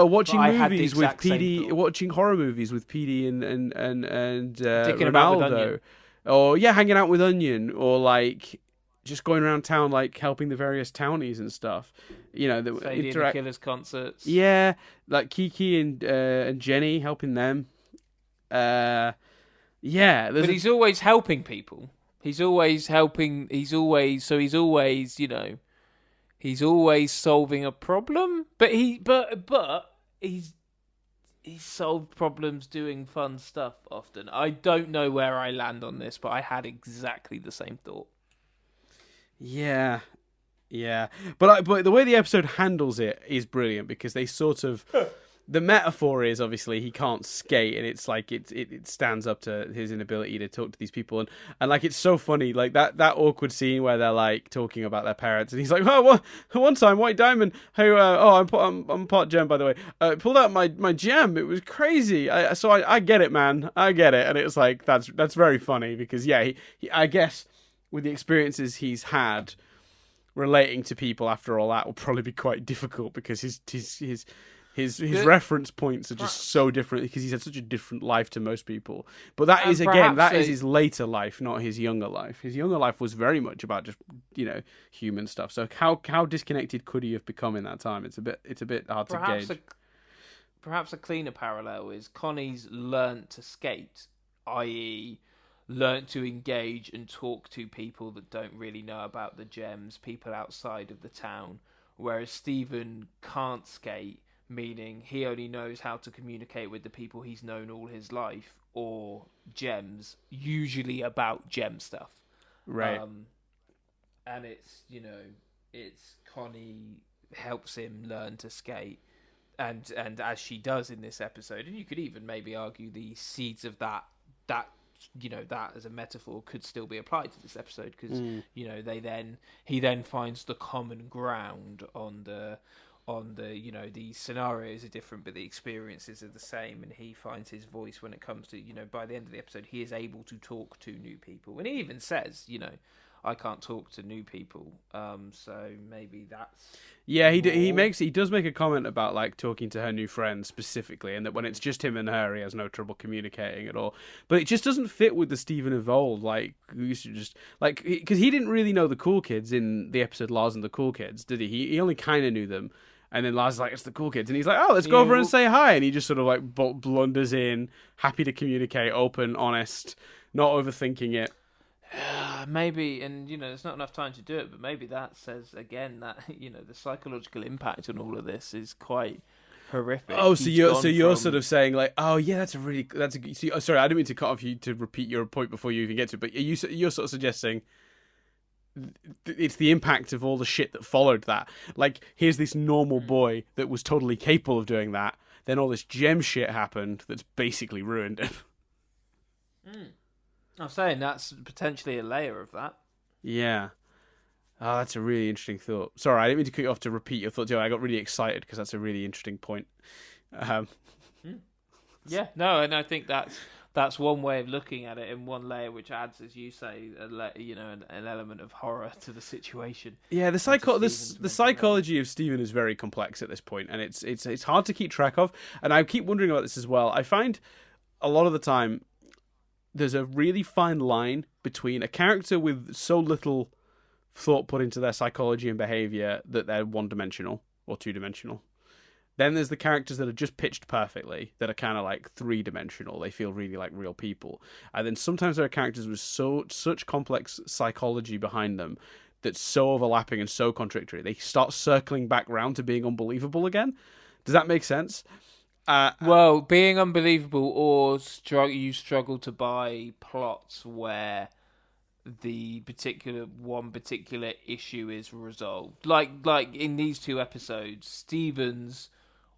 watching movies with PD, watching horror movies with PD and Ronaldo, or hanging out with Onion, or like. Just going around town, like helping the various townies and stuff, the Killers concerts. Yeah, like Kiki and Jenny helping them. But he's always helping people. He's always helping. He's always solving a problem. But he's solved problems doing fun stuff often. I don't know where I land on this, but I had exactly the same thought. Yeah. But the way the episode handles it is brilliant, because they sort of... The metaphor is, obviously, he can't skate, and it's like it stands up to his inability to talk to these people. And like, it's so funny, like that awkward scene where they're like talking about their parents, and he's like, "Oh, well, one time White Diamond, who I'm part gem, by the way, pulled out my gem. It was crazy. I get it, man. I get it." And it's like, that's very funny, because he I guess with the experiences he's had, relating to people after all that will probably be quite difficult, because his reference points are just so different, because he's had such a different life to most people. But that is his later life, not his younger life. His younger life was very much about just human stuff. So how disconnected could he have become in that time? It's a bit hard to gauge. Perhaps a cleaner parallel is Connie's learnt to skate, i.e. learnt to engage and talk to people that don't really know about the gems, people outside of the town, whereas Stephen can't skate, meaning he only knows how to communicate with the people he's known all his life, or gems, usually about gem stuff. Right. And it's Connie helps him learn to skate, and as she does in this episode, and you could even maybe argue the seeds of that as a metaphor could still be applied to this episode, because he then finds the common ground on the the scenarios are different but the experiences are the same, and he finds his voice when it comes to by the end of the episode he is able to talk to new people, and he even says I can't talk to new people, so maybe that's he does make a comment about like talking to her new friends specifically, and that when it's just him and her he has no trouble communicating at all. But it just doesn't fit with the Stephen of old, like who used to just like, because he didn't really know the cool kids in the episode Lars and the Cool Kids, did he? He only kind of knew them. And then Lars is like, "It's the cool kids," and he's like, "Oh, let's go over and say hi." And he just sort of like blunders in, happy to communicate, open, honest, not overthinking it. Maybe, and there's not enough time to do it, but maybe that says again that the psychological impact on all of this is quite horrific. Oh, so you're sort of saying like, oh yeah, that's a sorry, I didn't mean to cut off you to repeat your point before you even get to it, but you're sort of suggesting it's the impact of all the shit that followed that. Like, here's this normal boy that was totally capable of doing that, then all this gem shit happened that's basically ruined him. I'm saying that's potentially a layer of that. Yeah. Oh, that's a really interesting thought. Sorry, I didn't mean to cut you off to repeat your thought, Joe. I got really excited because that's a really interesting point. Yeah, no, and I think that's one way of looking at it in one layer, which adds, as you say, an element of horror to the situation. Yeah, the psychology of Stephen is very complex at this point, and it's hard to keep track of. And I keep wondering about this as well. I find a lot of the time there's a really fine line between a character with so little thought put into their psychology and behavior that they're one-dimensional or two-dimensional. Then there's the characters that are just pitched perfectly, that are kind of like three-dimensional. They feel really like real people. And then sometimes there are characters with such complex psychology behind them that's so overlapping and so contradictory. They start circling back round to being unbelievable again. Does that make sense? Well, being unbelievable, or you struggle to buy plots where the particular issue is resolved. Like in these two episodes, Stephen's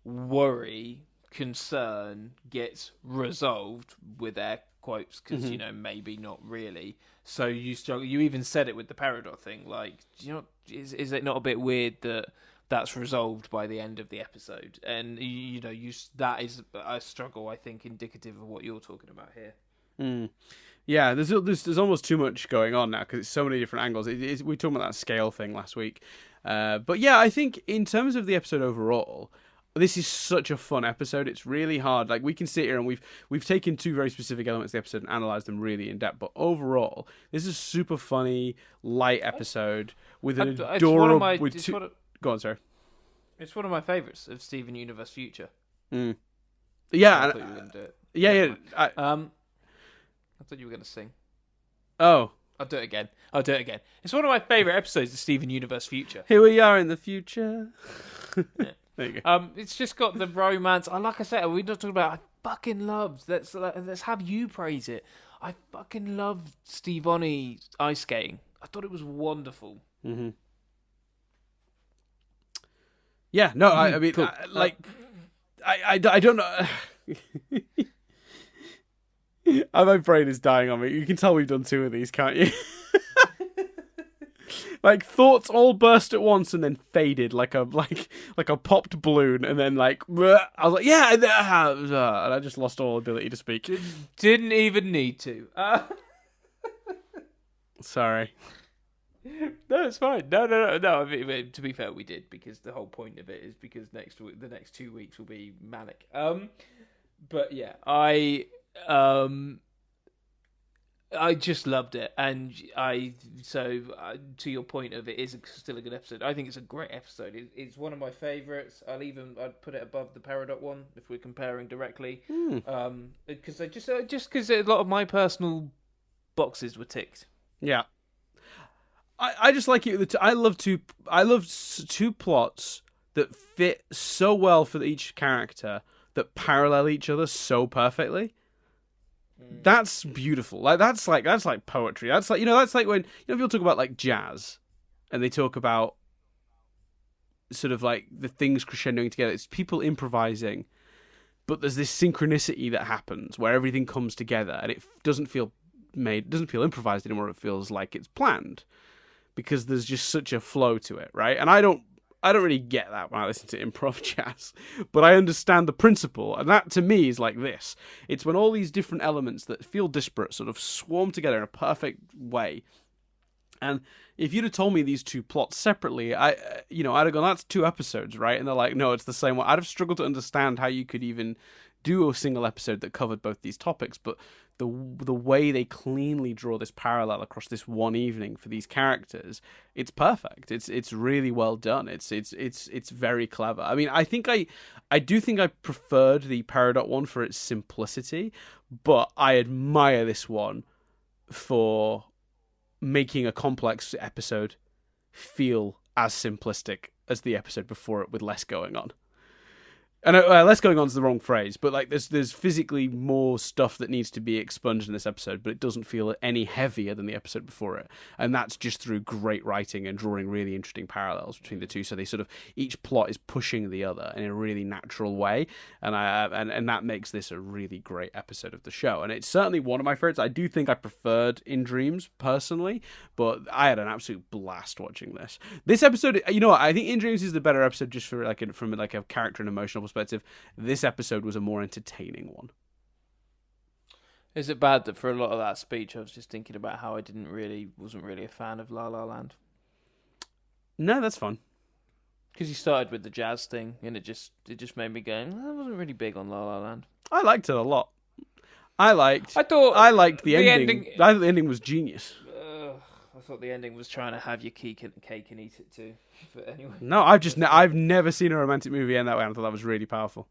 worry concern gets resolved with air quotes because maybe not really. So you struggle. You even said it with the Peridot thing. Like, is it not a bit weird that that's resolved by the end of the episode? And that is a struggle, I think, indicative of what you're talking about here. Yeah, there's almost too much going on now because it's so many different angles. We were talking about that scale thing last week, but yeah, I think in terms of the episode overall, this is such a fun episode. It's really hard. Like, we can sit here and we've taken two very specific elements of the episode and analysed them really in depth. But overall, this is a super funny, light episode with an adorable. Go on, sorry. It's one of my favourites of Steven Universe Future. Yeah, I thought you were going to do it. Yeah. I thought you were going to sing. Oh. I'll do it again. It's one of my favourite episodes of Steven Universe Future. Here we are in the future. Yeah. There you go. It's just got the romance. Like I said, we're not talking about. I fucking love. Let's have you praise it. I fucking love Steve Oni ice skating. I thought it was wonderful. Mm-hmm. Yeah. No. I mean, cool. I don't know. My brain is dying on me. You can tell we've done two of these, can't you? Like, thoughts all burst at once and then faded like a popped balloon, and then I was like, yeah, and I just lost all ability to speak. Didn't even need to. Sorry. No, it's fine. No. I mean, to be fair, we did, because the whole point of it is because the next 2 weeks will be manic. But yeah, I just loved it, and to your point of it is still a good episode. I think it's a great episode. It's one of my favourites. I'd put it above the Peridot one if we're comparing directly. Because because a lot of my personal boxes were ticked. Yeah, I just like it. I love two plots that fit so well for each character that parallel each other so perfectly. That's beautiful. That's like poetry. That's like when people talk about like jazz, and they talk about sort of like the things crescendoing together. It's people improvising, but there's this synchronicity that happens where everything comes together, and it doesn't feel improvised anymore. It feels like it's planned because there's just such a flow to it, right? And I don't really get that when I listen to improv jazz, but I understand the principle, and that to me is like this. It's when all these different elements that feel disparate sort of swarm together in a perfect way. And if you'd have told me these two plots separately, I'd have gone, that's 2 episodes, right? And they're like, no, it's the same one. I'd have struggled to understand how you could even do a single episode that covered both these topics, but the way they cleanly draw this parallel across this one evening for these characters, it's perfect. It's really well done. It's very clever. I mean, I do think I preferred the Peridot one for its simplicity, but I admire this one for making a complex episode feel as simplistic as the episode before it with less going on. And less going on is the wrong phrase, but like there's physically more stuff that needs to be expunged in this episode, but it doesn't feel any heavier than the episode before it, and that's just through great writing and drawing really interesting parallels between the two. So they sort of each plot is pushing the other in a really natural way, and that makes this a really great episode of the show. And it's certainly one of my favorites. I do think I preferred In Dreams personally, but I had an absolute blast watching this. This episode, you know what? I think In Dreams is the better episode just for from a character and emotional perspective. This episode was a more entertaining one. Is it bad that for a lot of that speech I was just thinking about how I wasn't really a fan of La La Land? No, that's fun. Because you started with the jazz thing, and it just made me go, I wasn't really big on La La Land. I liked it a lot. I liked the ending. I thought the ending was genius. I thought the ending was trying to have your cake and eat it too. But anyway. No, I've never seen a romantic movie end that way, and I thought that was really powerful.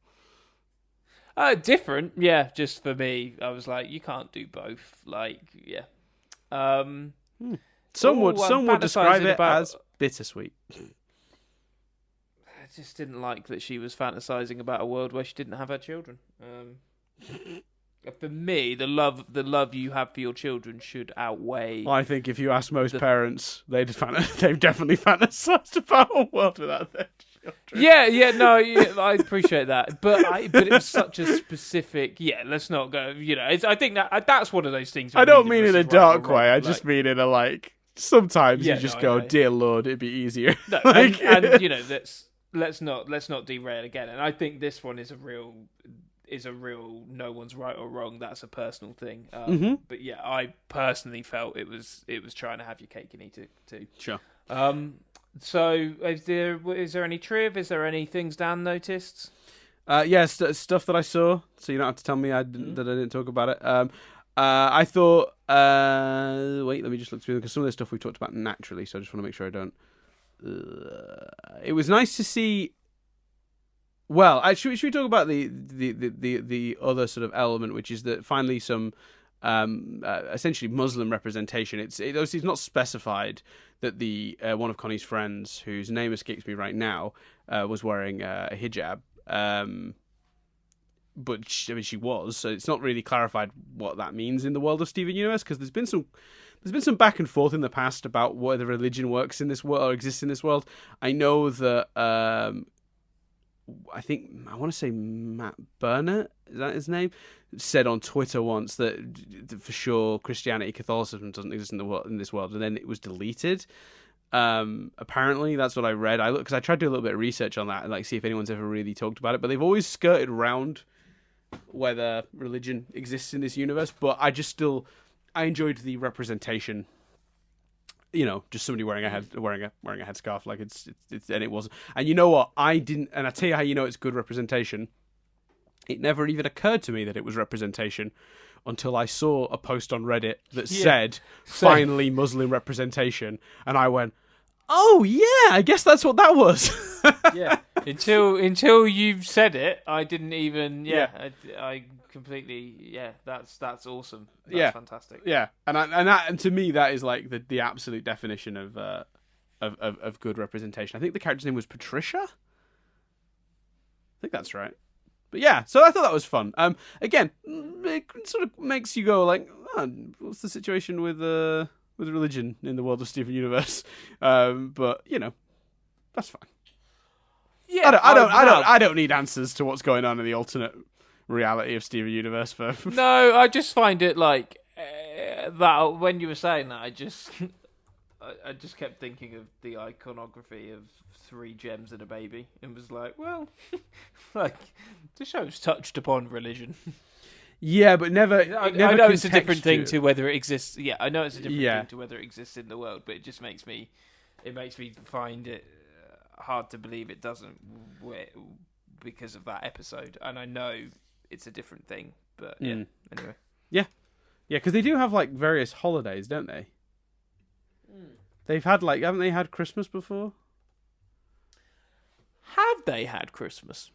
Different, yeah. Just for me, I was like, you can't do both. Like, yeah. Some would describe it as bittersweet. I just didn't like that she was fantasizing about a world where she didn't have her children. For me, the love you have for your children should outweigh. Well, I think if you ask most parents, they've definitely fantasized about a world without their No, I appreciate that, but it was such a specific. Yeah, let's not go. I think that's one of those things. I don't mean in a dark way. I just mean in a like. Sometimes you just go, dear Lord, it'd be easier. No, and let's not derail again. And I think this one is a real. No one's right or wrong. That's a personal thing. But yeah, I personally felt it was trying to have your cake and eat it too. Sure. So is there any triv? Is there any things Dan noticed? Stuff that I saw. So you don't have to tell me that I didn't talk about it. I thought. Wait, let me just look through because some of this stuff we talked about naturally. So I just want to make sure I don't. It was nice to see. Well, should we talk about the other sort of element, which is that finally some essentially Muslim representation. It's not specified that the one of Connie's friends, whose name escapes me right now, was wearing a hijab. But she was, so it's not really clarified what that means in the world of Steven Universe, because there's been some back and forth in the past about whether religion works in this world or exists in this world. I know that I want to say Matt Burnett, is that his name, said on Twitter once that for sure Catholicism doesn't exist in this world, and then it was deleted. Apparently that's what I read. Because I tried to do a little bit of research on that and like see if anyone's ever really talked about it, but they've always skirted around whether religion exists in this universe. But I enjoyed the representation. Just somebody wearing a headscarf, like it's and it wasn't. And you know what? I didn't. And I tell you how you know it's good representation. It never even occurred to me that it was representation until I saw a post on Reddit that said, "Finally, Muslim representation," and I went, "Oh yeah, I guess that's what that was." Yeah. Until you said it, I didn't even. I completely. Yeah, that's awesome. That's fantastic. Yeah, and to me that is like the absolute definition of good representation. I think the character's name was Patricia. I think that's right. But yeah, so I thought that was fun. Again, it sort of makes you go like, oh, what's the situation with religion in the world of Steven Universe? But that's fine. Yeah, I don't need answers to what's going on in the alternate reality of Steven Universe. No, I just find it like that when you were saying that, I just kept thinking of the iconography of 3 gems and a baby, and was like, well, like the show's touched upon religion. Yeah, but never. I know it's a different thing to whether it exists. Yeah, I know it's a different thing to whether it exists in the world, but it just makes me find it hard to believe it doesn't because of that episode. And I know it's a different thing, but anyway. Yeah, because they do have like various holidays, don't they? They've had haven't they had Christmas before? Have they had Christmas?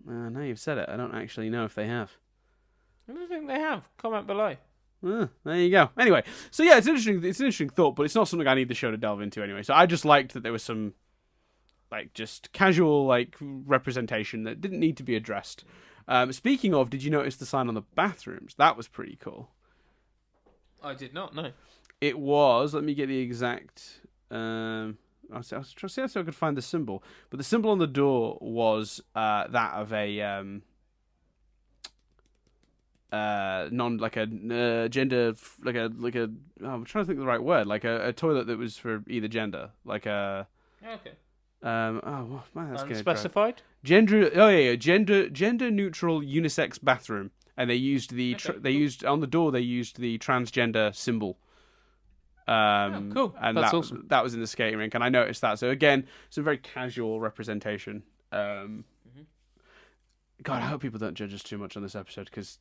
Now you've said it. I don't actually know if they have. I don't think they have. Comment below. There you go. Anyway, so yeah, it's an interesting thought, but it's not something I need the show to delve into anyway. So I just liked that there was some just casual representation that didn't need to be addressed. Speaking of, did you notice the sign on the bathrooms? That was pretty cool. I did not know. It was. Let me get the exact. I was trying to see if I could find the symbol, but the symbol on the door was that of a gender I'm trying to think of the right word, like a toilet that was for either gender, like a okay. Oh man, that's unspecified. Gender neutral unisex bathroom, and they used on the door they used the transgender symbol. Cool. And that's awesome. That was in the skating rink, and I noticed that. So again, some very casual representation. God, I hope people don't judge us too much on this episode, because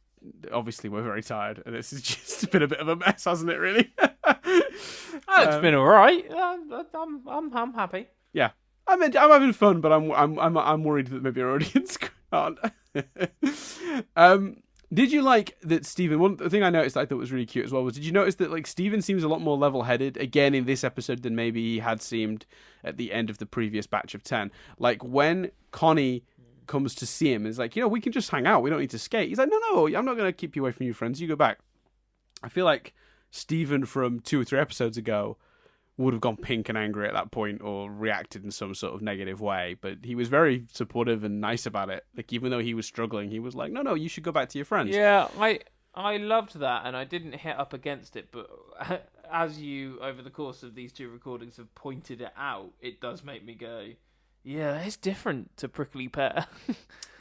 obviously we're very tired, and it's just been a bit of a mess, hasn't it? Really. It's been all right. I'm happy. Yeah, I'm having fun, but I'm worried that maybe our audience can't. Did you like that Steven? One thing I noticed that I thought was really cute as well was, did you notice that Steven seems a lot more level-headed again in this episode than maybe he had seemed at the end of the previous batch of 10? Like when Connie comes to see him and is like, we can just hang out. We don't need to skate. He's like, no, I'm not going to keep you away from your friends. You go back. I feel like Steven from 2 or 3 episodes ago would have gone pink and angry at that point or reacted in some sort of negative way. But he was very supportive and nice about it. Like, even though he was struggling, he was like, no, you should go back to your friends. Yeah, I loved that, and I didn't hit up against it, but as you, over the course of these 2 recordings, have pointed it out, it does make me go, yeah, it's different to Prickly Pear.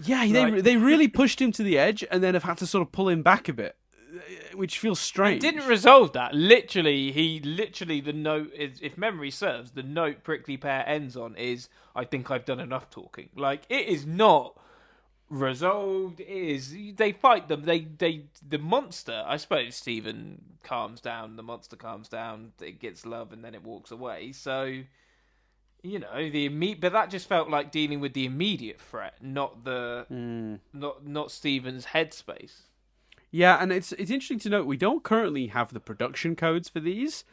Yeah, they really pushed him to the edge and then have had to sort of pull him back a bit, which feels strange. It didn't resolve that. Literally, the note is, if memory serves, the note Prickly Pear ends on is, I think I've done enough talking. Like, it is not resolved. It is, they fight them. The monster, I suppose Stephen calms down, the monster calms down, it gets love, and then it walks away. So, you know, but that just felt like dealing with the immediate threat, not not Stephen's headspace. Yeah, and it's interesting to note we don't currently have the production codes for these,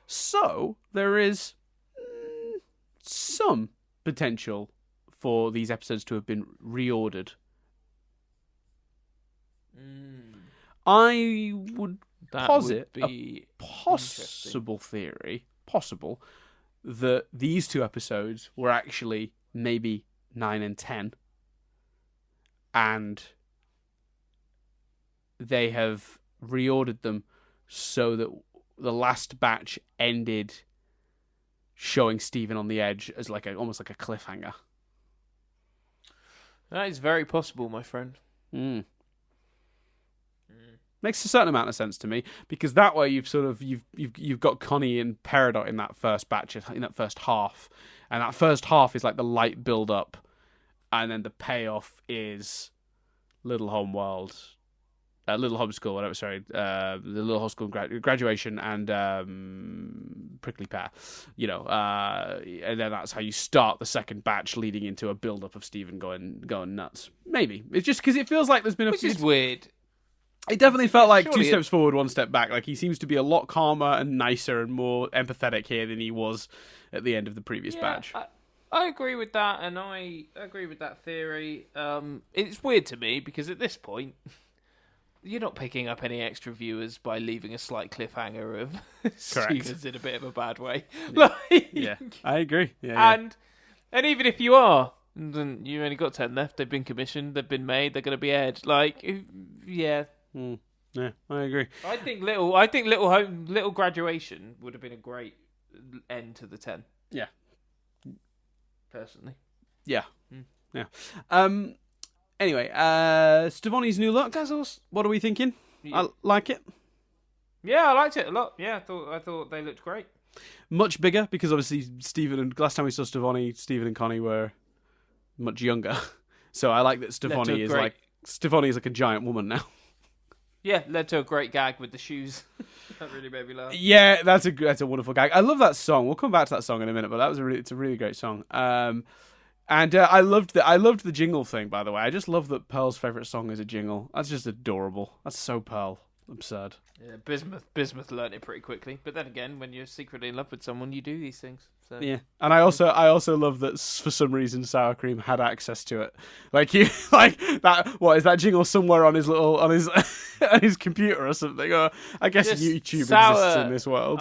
so there is some potential for these episodes to have been reordered. I would posit a possible theory, that these 2 episodes were actually maybe 9 and 10, and they have reordered them so that the last batch ended showing Stephen on the edge as like almost like a cliffhanger. That is very possible, my friend. Makes a certain amount of sense to me, because that way you've got Connie and Peridot in that first batch, in that first half, and that first half is like the light build up, and then the payoff is Little Home World. Little Homeschool, whatever. Sorry, the Little Homeschool graduation and Prickly Pear. You know, and then that's how you start the second batch, leading into a build-up of Stephen going nuts. Maybe it's just because it feels like there's been Which is weird. It definitely felt like 2 steps forward, 1 step back. Like, he seems to be a lot calmer and nicer and more empathetic here than he was at the end of the previous batch. I agree with that, and I agree with that theory. It's weird to me because at this point, you're not picking up any extra viewers by leaving a slight cliffhanger of Stevens in a bit of a bad way. Yeah, I agree. And even if you are, then you only got 10 left. They've been commissioned, they've been made, they're going to be aired. Like, yeah. Yeah, I agree. I think little graduation would have been a great end to the 10. Yeah. Personally. Yeah. Yeah. Anyway, Stevoni's new look. What are we thinking? Yeah. I like it. Yeah, I liked it a lot. Yeah, I thought they looked great. Much bigger, because obviously last time we saw Stephen and Connie were much younger. So I like that Stevoni is like a giant woman now. Yeah, led to a great gag with the shoes. That really made me laugh. Yeah, that's a wonderful gag. I love that song. We'll come back to that song in a minute, but it's a really great song. And I loved the jingle thing, by the way. I just love that Pearl's favourite song is a jingle. That's just adorable. That's so Pearl. Absurd. Yeah, Bismuth learned it pretty quickly. But then again, when you're secretly in love with someone, you do these things. So. Yeah, and I also love that for some reason Sour Cream had access to it. Like that. What is that jingle somewhere on his on his computer or something? Or I guess just YouTube exists in this world.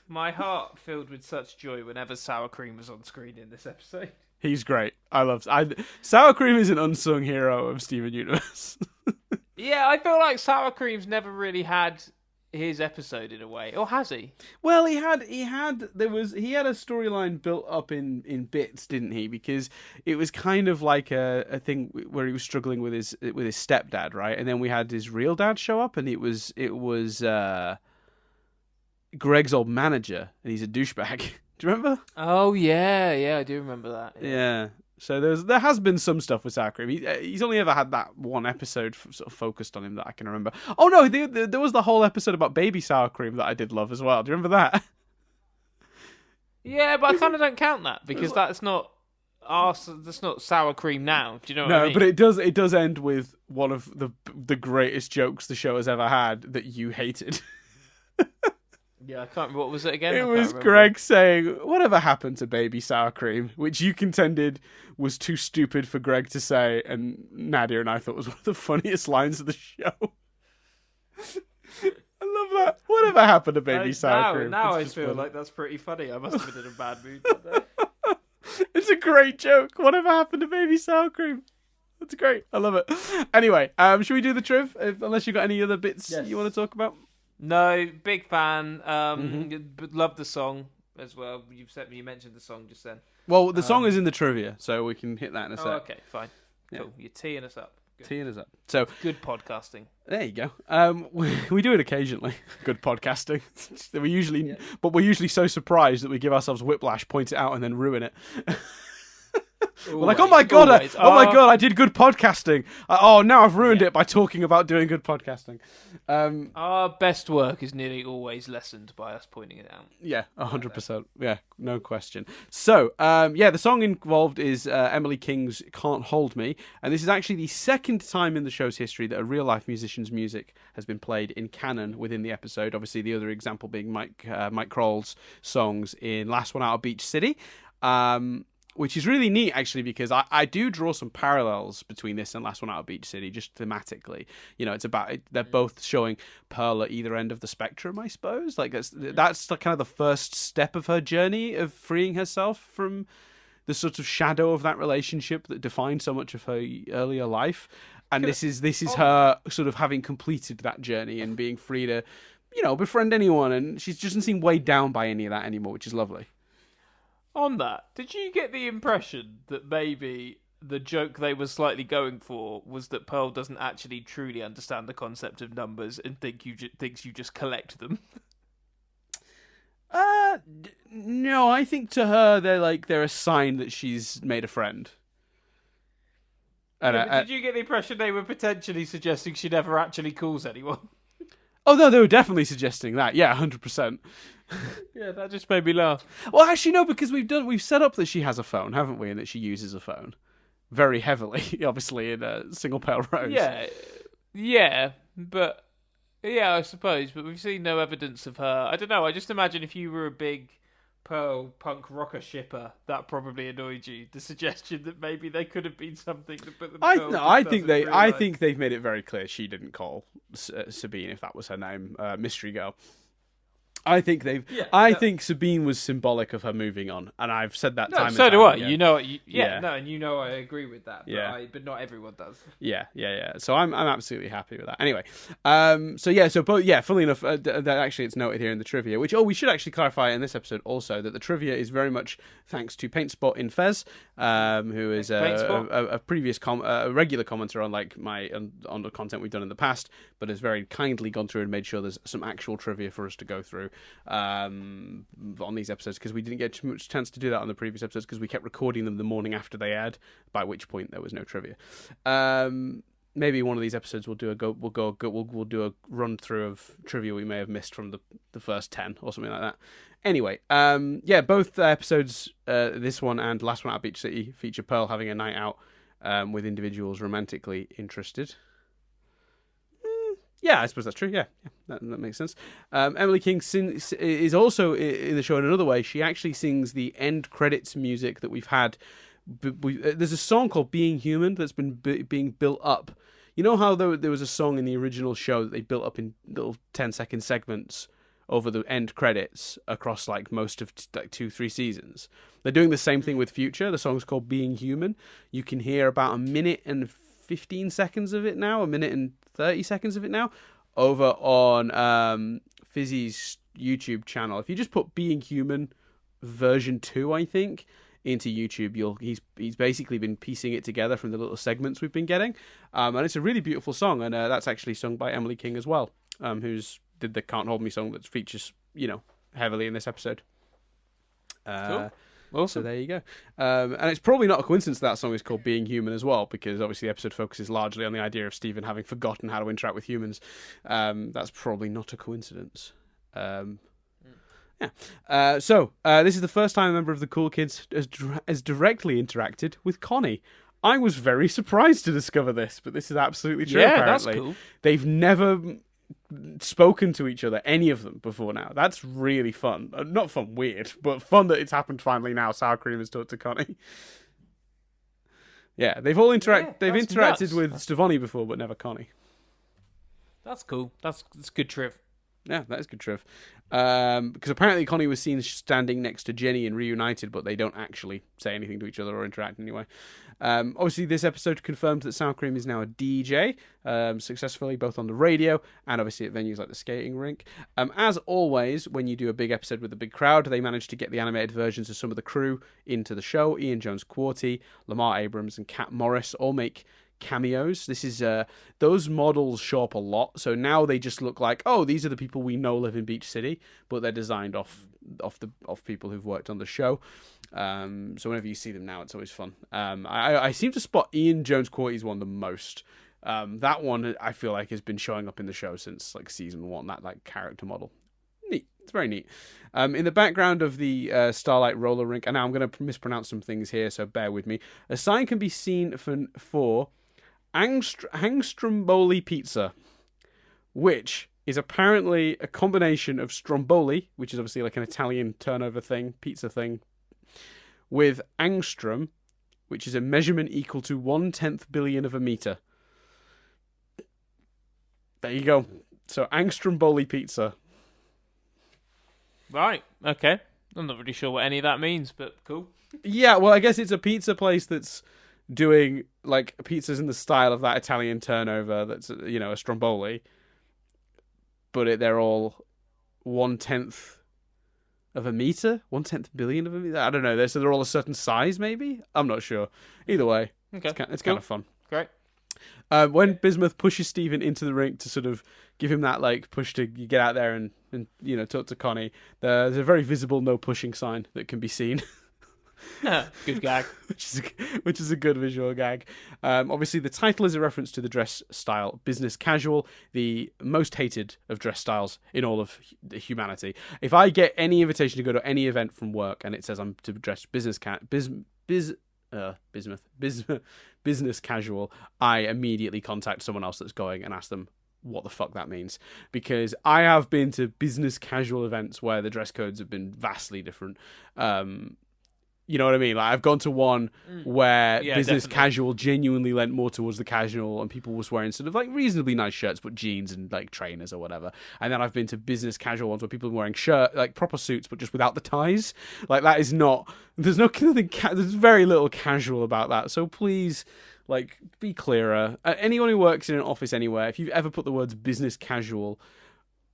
My heart filled with such joy whenever Sour Cream was on screen in this episode. He's great. Sour Cream is an unsung hero of Steven Universe. Yeah, I feel like Sour Cream's never really had his episode in a way, or has he? Well, he had a storyline built up in bits, didn't he? Because it was kind of like a thing where he was struggling with his stepdad, right? And then we had his real dad show up, and it was Greg's old manager, and he's a douchebag. Do you remember? Oh yeah, I do remember that. Yeah. So there has been some stuff with Sour Cream. He's only ever had that one episode sort of focused on him that I can remember. Oh no, there was the whole episode about baby Sour Cream that I did love as well. Do you remember that? Yeah, but I kind of don't count that because that's not Sour Cream now. Do you know what I mean? No, but it does end with one of the greatest jokes the show has ever had that you hated. Yeah, I can't remember. What was it again? It was Greg saying, "Whatever happened to baby Sour Cream?" Which you contended was too stupid for Greg to say, and Nadia and I thought was one of the funniest lines of the show. I love Whatever happened to baby sour cream? Now I It's just feel funny. like that's pretty funny. I must have been in a bad mood that day. It's a great joke. Whatever happened to baby sour cream? That's great. I love it. Anyway, should we do the triv? Unless you've got any other bits you want to talk about? No, big fan. But love the song as well. You mentioned the song just then. Well, the song is in the trivia, so we can hit that in a sec. Oh, okay, fine. Yeah. Cool. You're teeing us up. Good. Teeing us up. So Good podcasting. there you go. We do it occasionally. Good podcasting. But we're usually so surprised that we give ourselves whiplash, point it out, and then ruin it. We're like, oh my god, I did good podcasting. Now I've ruined it by talking about doing good podcasting. Our best work is nearly always lessened by us pointing it out. Yeah, 100%. Yeah, no question. So, the song involved is Emily King's "Can't Hold Me," and this is actually the second time in the show's history that a real-life musician's music has been played in canon within the episode. Obviously, the other example being Mike Kroll's songs in "Last One Out of Beach City." Which is really neat, actually, because I do draw some parallels between this and Last One Out of Beach City, just thematically. You know, they're both showing Pearl at either end of the spectrum, I suppose. Like that's kind of the first step of her journey of freeing herself from the sort of shadow of that relationship that defined so much of her earlier life. And this is her sort of having completed that journey and being free to, befriend anyone. And she doesn't seem weighed down by any of that anymore, which is lovely. On that, did you get the impression that maybe the joke they were slightly going for was that Pearl doesn't actually truly understand the concept of numbers and thinks you just collect them? No, I think to her they're a sign that she's made a friend. Did you get the impression they were potentially suggesting she never actually calls anyone? Oh no, they were definitely suggesting that. Yeah, 100%. Yeah, that just made me laugh. Well, actually, no, because we've set up that she has a phone, haven't we, and that she uses a phone very heavily, obviously in Single Pale Rose. Yeah, but I suppose. But we've seen no evidence of her. I don't know. I just imagine if you were a big Pearl punk rocker shipper, that probably annoyed you. The suggestion that maybe they could have been something to put them. I think they've made it very clear she didn't call Sabine, if that was her name, Mystery Girl. I think think Sabine was symbolic of her moving on, and I've said that time. So and time do I. again. And I agree with that. But not everyone does. Yeah. So I'm absolutely happy with that. Anyway, funnily enough, that actually it's noted here in the trivia. Which we should actually clarify in this episode also that the trivia is very much thanks to Paint Spot in Fez, who is a previous a regular commenter on on the content we've done in the past, but has very kindly gone through and made sure there's some actual trivia for us to go through on these episodes, because we didn't get too much chance to do that on the previous episodes because we kept recording them the morning after they aired, by which point there was no trivia. Maybe one of these episodes we'll do a run through of trivia we may have missed from the first 10 or something like that. Anyway, both episodes, this one and Last One Out of Beach City, feature Pearl having a night out with individuals romantically interested. Yeah, I suppose that's true. Yeah, that makes sense. Emily King is also in the show in another way. She actually sings the end credits music that we've had. There's a song called "Being Human" that's been being built up. You know how there was a song in the original show that they built up in little 10-second segments over the end credits across most of 2-3 seasons. They're doing the same thing with Future. The song's called "Being Human." You can hear about a minute and 15 seconds of it now, a minute and 30 seconds of it now, over on Fizzy's YouTube channel. If you just put "Being Human" version 2, I think, into YouTube, he's basically been piecing it together from the little segments we've been getting, and it's a really beautiful song, and that's actually sung by Emily King as well, who's did the "Can't Hold Me" song that features heavily in this episode. Cool. Awesome. So there you go. And it's probably not a coincidence that song is called "Being Human" as well, because obviously the episode focuses largely on the idea of Stephen having forgotten how to interact with humans. That's probably not a coincidence. So this is the first time a member of the Cool Kids has directly interacted with Connie. I was very surprised to discover this, but this is absolutely true. Yeah, apparently. that's cool. They've never spoken to each other, any of them, before now. That's really fun. Not fun, weird, but fun that it's happened finally now. Sour Cream has talked to Connie. Yeah, they've all they've interacted with Stevonnie before, but never Connie. That's cool. That's good triv. Yeah, that is good, Trev. Because apparently Connie was seen standing next to Jenny in Reunited, but they don't actually say anything to each other or interact anyway. Obviously, this episode confirmed that Sour Cream is now a DJ, successfully, both on the radio and obviously at venues like the skating rink. As always, when you do a big episode with a big crowd, they manage to get the animated versions of some of the crew into the show. Ian Jones-Quartey, Lamar Abrams, and Kat Morris all make cameos. This is those models show up a lot, so now they just look like, oh, these are the people we know live in Beach City, but they're designed off people who've worked on the show. So whenever you see them now, it's always fun. I seem to spot Ian Jones-Quartey's one the most. That one I feel like has been showing up in the show since like season 1. That like character model, neat. It's very neat. In the background of the Starlight roller rink, and now I'm going to mispronounce some things here, so bear with me. A sign can be seen for Angstromboli pizza, which is apparently a combination of stromboli, which is obviously like an Italian turnover thing, pizza thing, with angstrom, which is a measurement equal to 1/10 billion of a meter. There you go. So Angstromboli pizza. Right. Okay. I'm not really sure what any of that means, but cool. Yeah, well, I guess it's a pizza place that's doing like pizzas in the style of that Italian turnover that's, you know, a stromboli, but they're all 1/10 of a meter, 1/10 billion of a meter. I don't know. So they're all a certain size, maybe. I'm not sure. Either way, okay, it's kind of fun. Great. When Bismuth pushes Steven into the rink to sort of give him that like push to get out there and you know, talk to Connie, there's a very visible no pushing sign that can be seen. Good gag. which is a good visual gag. Obviously, the title is a reference to the dress style Business Casual, the most hated of dress styles in all of humanity. If I get any invitation to go to any event from work and it says I'm to dress business casual, I immediately contact someone else that's going and ask them what the fuck that means, because I have been to business casual events where the dress codes have been vastly different. You know what I mean? Like, I've gone to one where business casual genuinely lent more towards the casual, and people was wearing sort of like reasonably nice shirts, but jeans and like trainers or whatever. And then I've been to business casual ones where people are wearing like proper suits, but just without the ties. Like, that is not. There's there's very little casual about that. So please, like, be clearer. Anyone who works in an office anywhere, if you've ever put the words business casual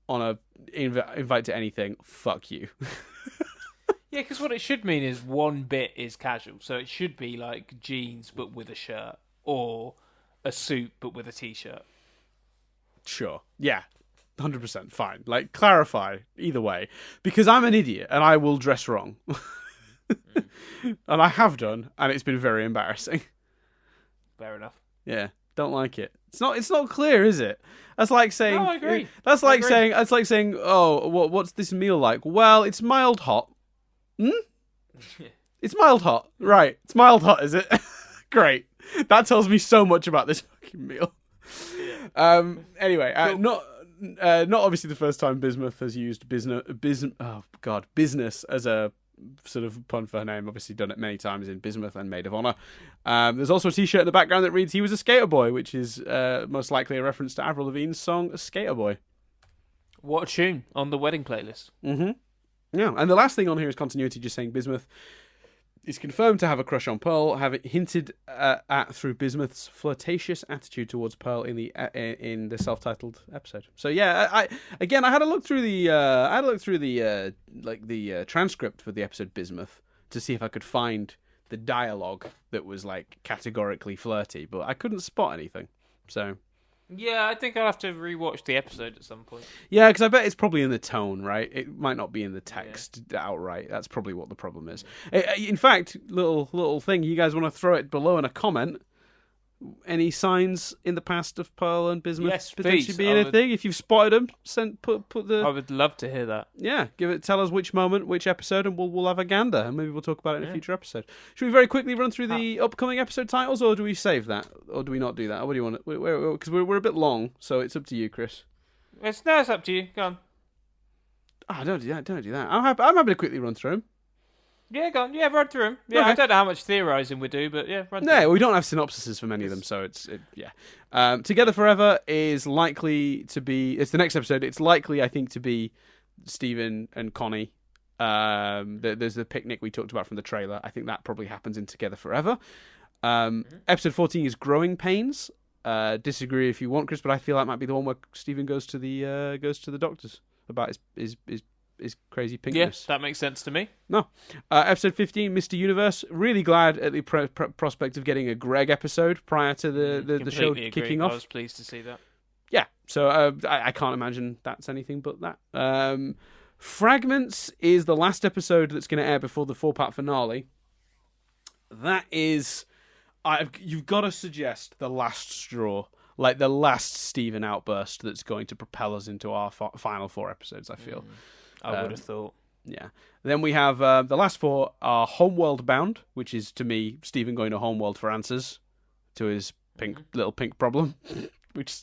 on a invite to anything, fuck you. Yeah, because what it should mean is one bit is casual. So it should be like jeans but with a shirt, or a suit but with a t-shirt. Sure. Yeah. 100% fine. Like, clarify either way. Because I'm an idiot and I will dress wrong. And I have done, and it's been very embarrassing. Fair enough. Yeah. Don't like it. It's not clear, is it? That's like saying. No, I agree. That's like saying. It's like saying, oh, what's this meal like? Well, it's mild hot. It's mild hot. Right. It's mild hot, is it? Great. That tells me so much about this fucking meal. Yeah. Anyway, cool. Not obviously the first time Bismuth has used business as a sort of pun for her name. Obviously done it many times in Bismuth and Maid of Honor. There's also a t-shirt in the background that reads "He was a skater boy," which is most likely a reference to Avril Lavigne's song "Skater Boy." What a tune on the wedding playlist. Mm-hmm. Yeah, and the last thing on here is continuity, just saying Bismuth is confirmed to have a crush on Pearl, have it hinted at through Bismuth's flirtatious attitude towards Pearl in the self-titled episode. So yeah, I had a look through the transcript for the episode Bismuth to see if I could find the dialogue that was like categorically flirty, but I couldn't spot anything. So. Yeah, I think I'll have to rewatch the episode at some point. Yeah, because I bet it's probably in the tone, right? It might not be in the text outright. That's probably what the problem is. In fact, little thing, you guys want to throw it below in a comment? Any signs in the past of Pearl and Bismuth potentially being a thing? If you've spotted them, put the. I would love to hear that. Yeah, tell us which moment, which episode, and we'll have a gander, and maybe we'll talk about it in a future episode. Should we very quickly run through the upcoming episode titles, or do we save that, or do we not do that? What do you want? Because we're a bit long, so it's up to you, Chris. It's up to you. Go on. Oh, don't do that. I'm happy to quickly run through them. Yeah, go on. Yeah, run through them. Yeah, Okay. I don't know how much theorising we do, but yeah, run through No, 'em. we don't have synopsises for many of them, so yeah. Together Forever is likely to be. It's the next episode. It's likely, I think, to be Stephen and Connie. There's the picnic we talked about from the trailer. I think that probably happens in Together Forever. Episode 14 is Growing Pains. Disagree if you want, Chris, but I feel like might be the one where Stephen goes to the doctors about his crazy pinkness. Yeah, that makes sense to me. No. Episode 15, Mr. Universe. Really glad at the prospect of getting a Greg episode prior to the show Completely agree. kicking off. I was pleased to see that. Yeah, so I can't imagine that's anything but that. Fragments is the last episode that's going to air before the 4-part finale. That is... you've got to suggest the last straw, like the last Stephen outburst that's going to propel us into our final 4 episodes, I feel. I would have thought. Yeah. Then we have the last 4 are Homeworld Bound, which is, to me, Stephen going to Homeworld for answers to his little pink problem, which,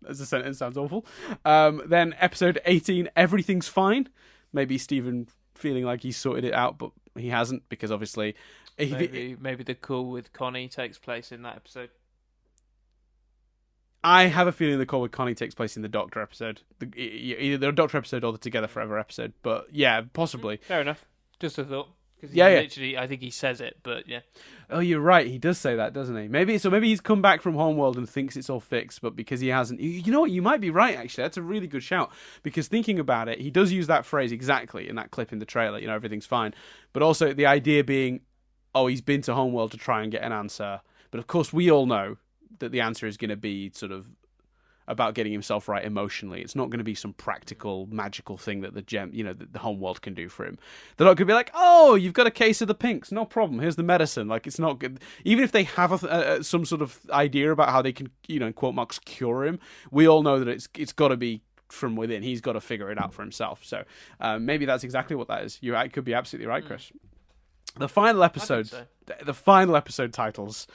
as a sentence, sounds awful. Then episode 18, Everything's Fine. Maybe Stephen feeling like he's sorted it out, but he hasn't, because obviously... Maybe the call with Connie takes place in that episode. I have a feeling the call with Connie takes place in the Doctor episode. Either the Doctor episode or the Together Forever episode. But yeah, possibly. Fair enough. Just a thought. Yeah. Literally, I think he says it, but yeah. Oh, you're right. He does say that, doesn't he? Maybe he's come back from Homeworld and thinks it's all fixed, but because he hasn't... You know what? You might be right, actually. That's a really good shout. Because thinking about it, he does use that phrase exactly in that clip in the trailer. You know, everything's fine. But also the idea being, oh, he's been to Homeworld to try and get an answer. But of course, we all know that the answer is going to be sort of about getting himself right emotionally. It's not going to be some practical, magical thing that the Homeworld can do for him. They're not going to be like, oh, you've got a case of the pinks, no problem, here's the medicine. Like, it's not good. Even if they have some sort of idea about how they can, in quote marks, cure him, we all know that it's got to be from within. He's got to figure it out for himself. So maybe that's exactly what that is. You could be absolutely right, Chris. The final episode, the final episode titles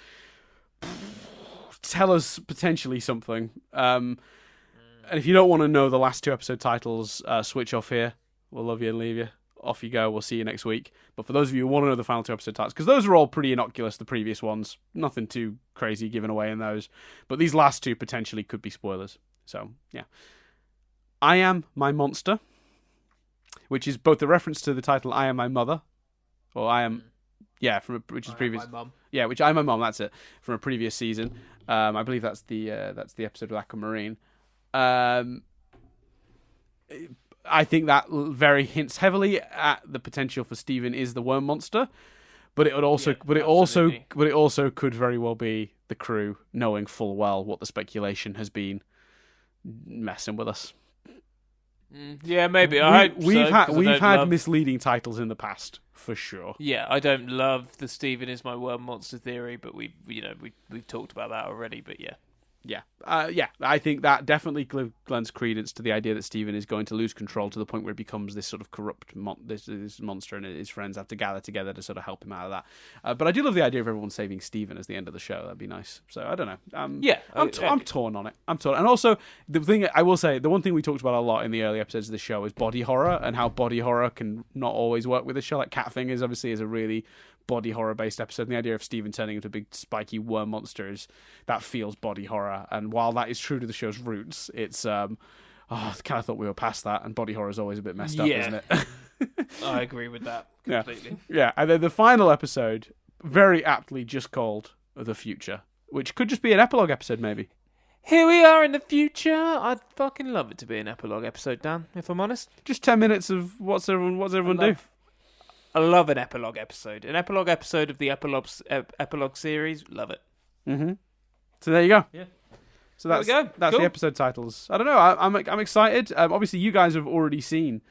tell us potentially something. And if you don't want to know the last 2 episode titles, switch off here. We'll love you and leave you. Off you go. We'll see you next week. But for those of you who want to know the final 2 episode titles, because those are all pretty innocuous, the previous ones, nothing too crazy given away in those. But these last 2 potentially could be spoilers. So, yeah. I Am My Monster, which is both the reference to the title I Am My Mother, or I Am... Yeah, which is previous. My mum. Yeah, which I'm my mum. That's it, from a previous season. I believe that's the episode with Aquamarine. I think that very hints heavily at the potential for Stephen is the worm monster, but it also could very well be the crew knowing full well what the speculation has been messing with us. Yeah, maybe. We've had misleading titles in the past, for sure. Yeah, I don't love the Stephen is my worm monster theory, but we've talked about that already. But yeah. I think that definitely lends credence to the idea that Stephen is going to lose control to the point where he becomes this sort of corrupt this monster, and his friends have to gather together to sort of help him out of that. But I do love the idea of everyone saving Stephen as the end of the show. That'd be nice. So I don't know. I'm torn on it. And also, the thing I will say, the one thing we talked about a lot in the early episodes of the show is body horror, and how body horror can not always work with a show. Like Cat Fingers, obviously, is a really body horror based episode, and the idea of Stephen turning into a big spiky worm monster that feels body horror. And while that is true to the show's roots, it's I kind of thought we were past that, and body horror is always a bit messed up, isn't it? I agree with that completely. Yeah, and then the final episode, very aptly just called The Future, which could just be an epilogue episode, maybe. Here we are in the future. I'd fucking love it to be an epilogue episode, Dan, if I'm honest. Just 10 minutes of what's everyone do. I love an epilogue episode. An epilogue episode of the epilogue series. Love it. Mm-hmm. So there you go. Yeah. So that's cool. The episode titles. I don't know. I'm excited. Obviously, you guys have already seen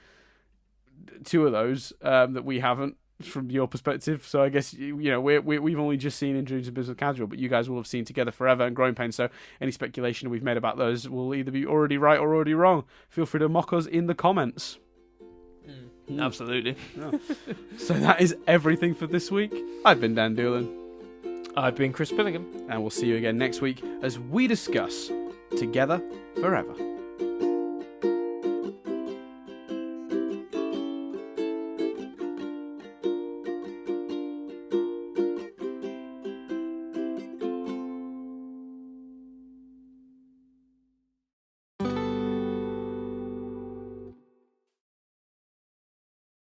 2 of those that we haven't from your perspective. So I guess we've only just seen in Dreams of Bismuth Casual, but you guys will have seen Together Forever and Growing Pains. So any speculation we've made about those will either be already right or already wrong. Feel free to mock us in the comments. Absolutely. Oh. So that is everything for this week. I've been Dan Doolan. I've been Chris Billingham. And we'll see you again next week as we discuss Together Forever.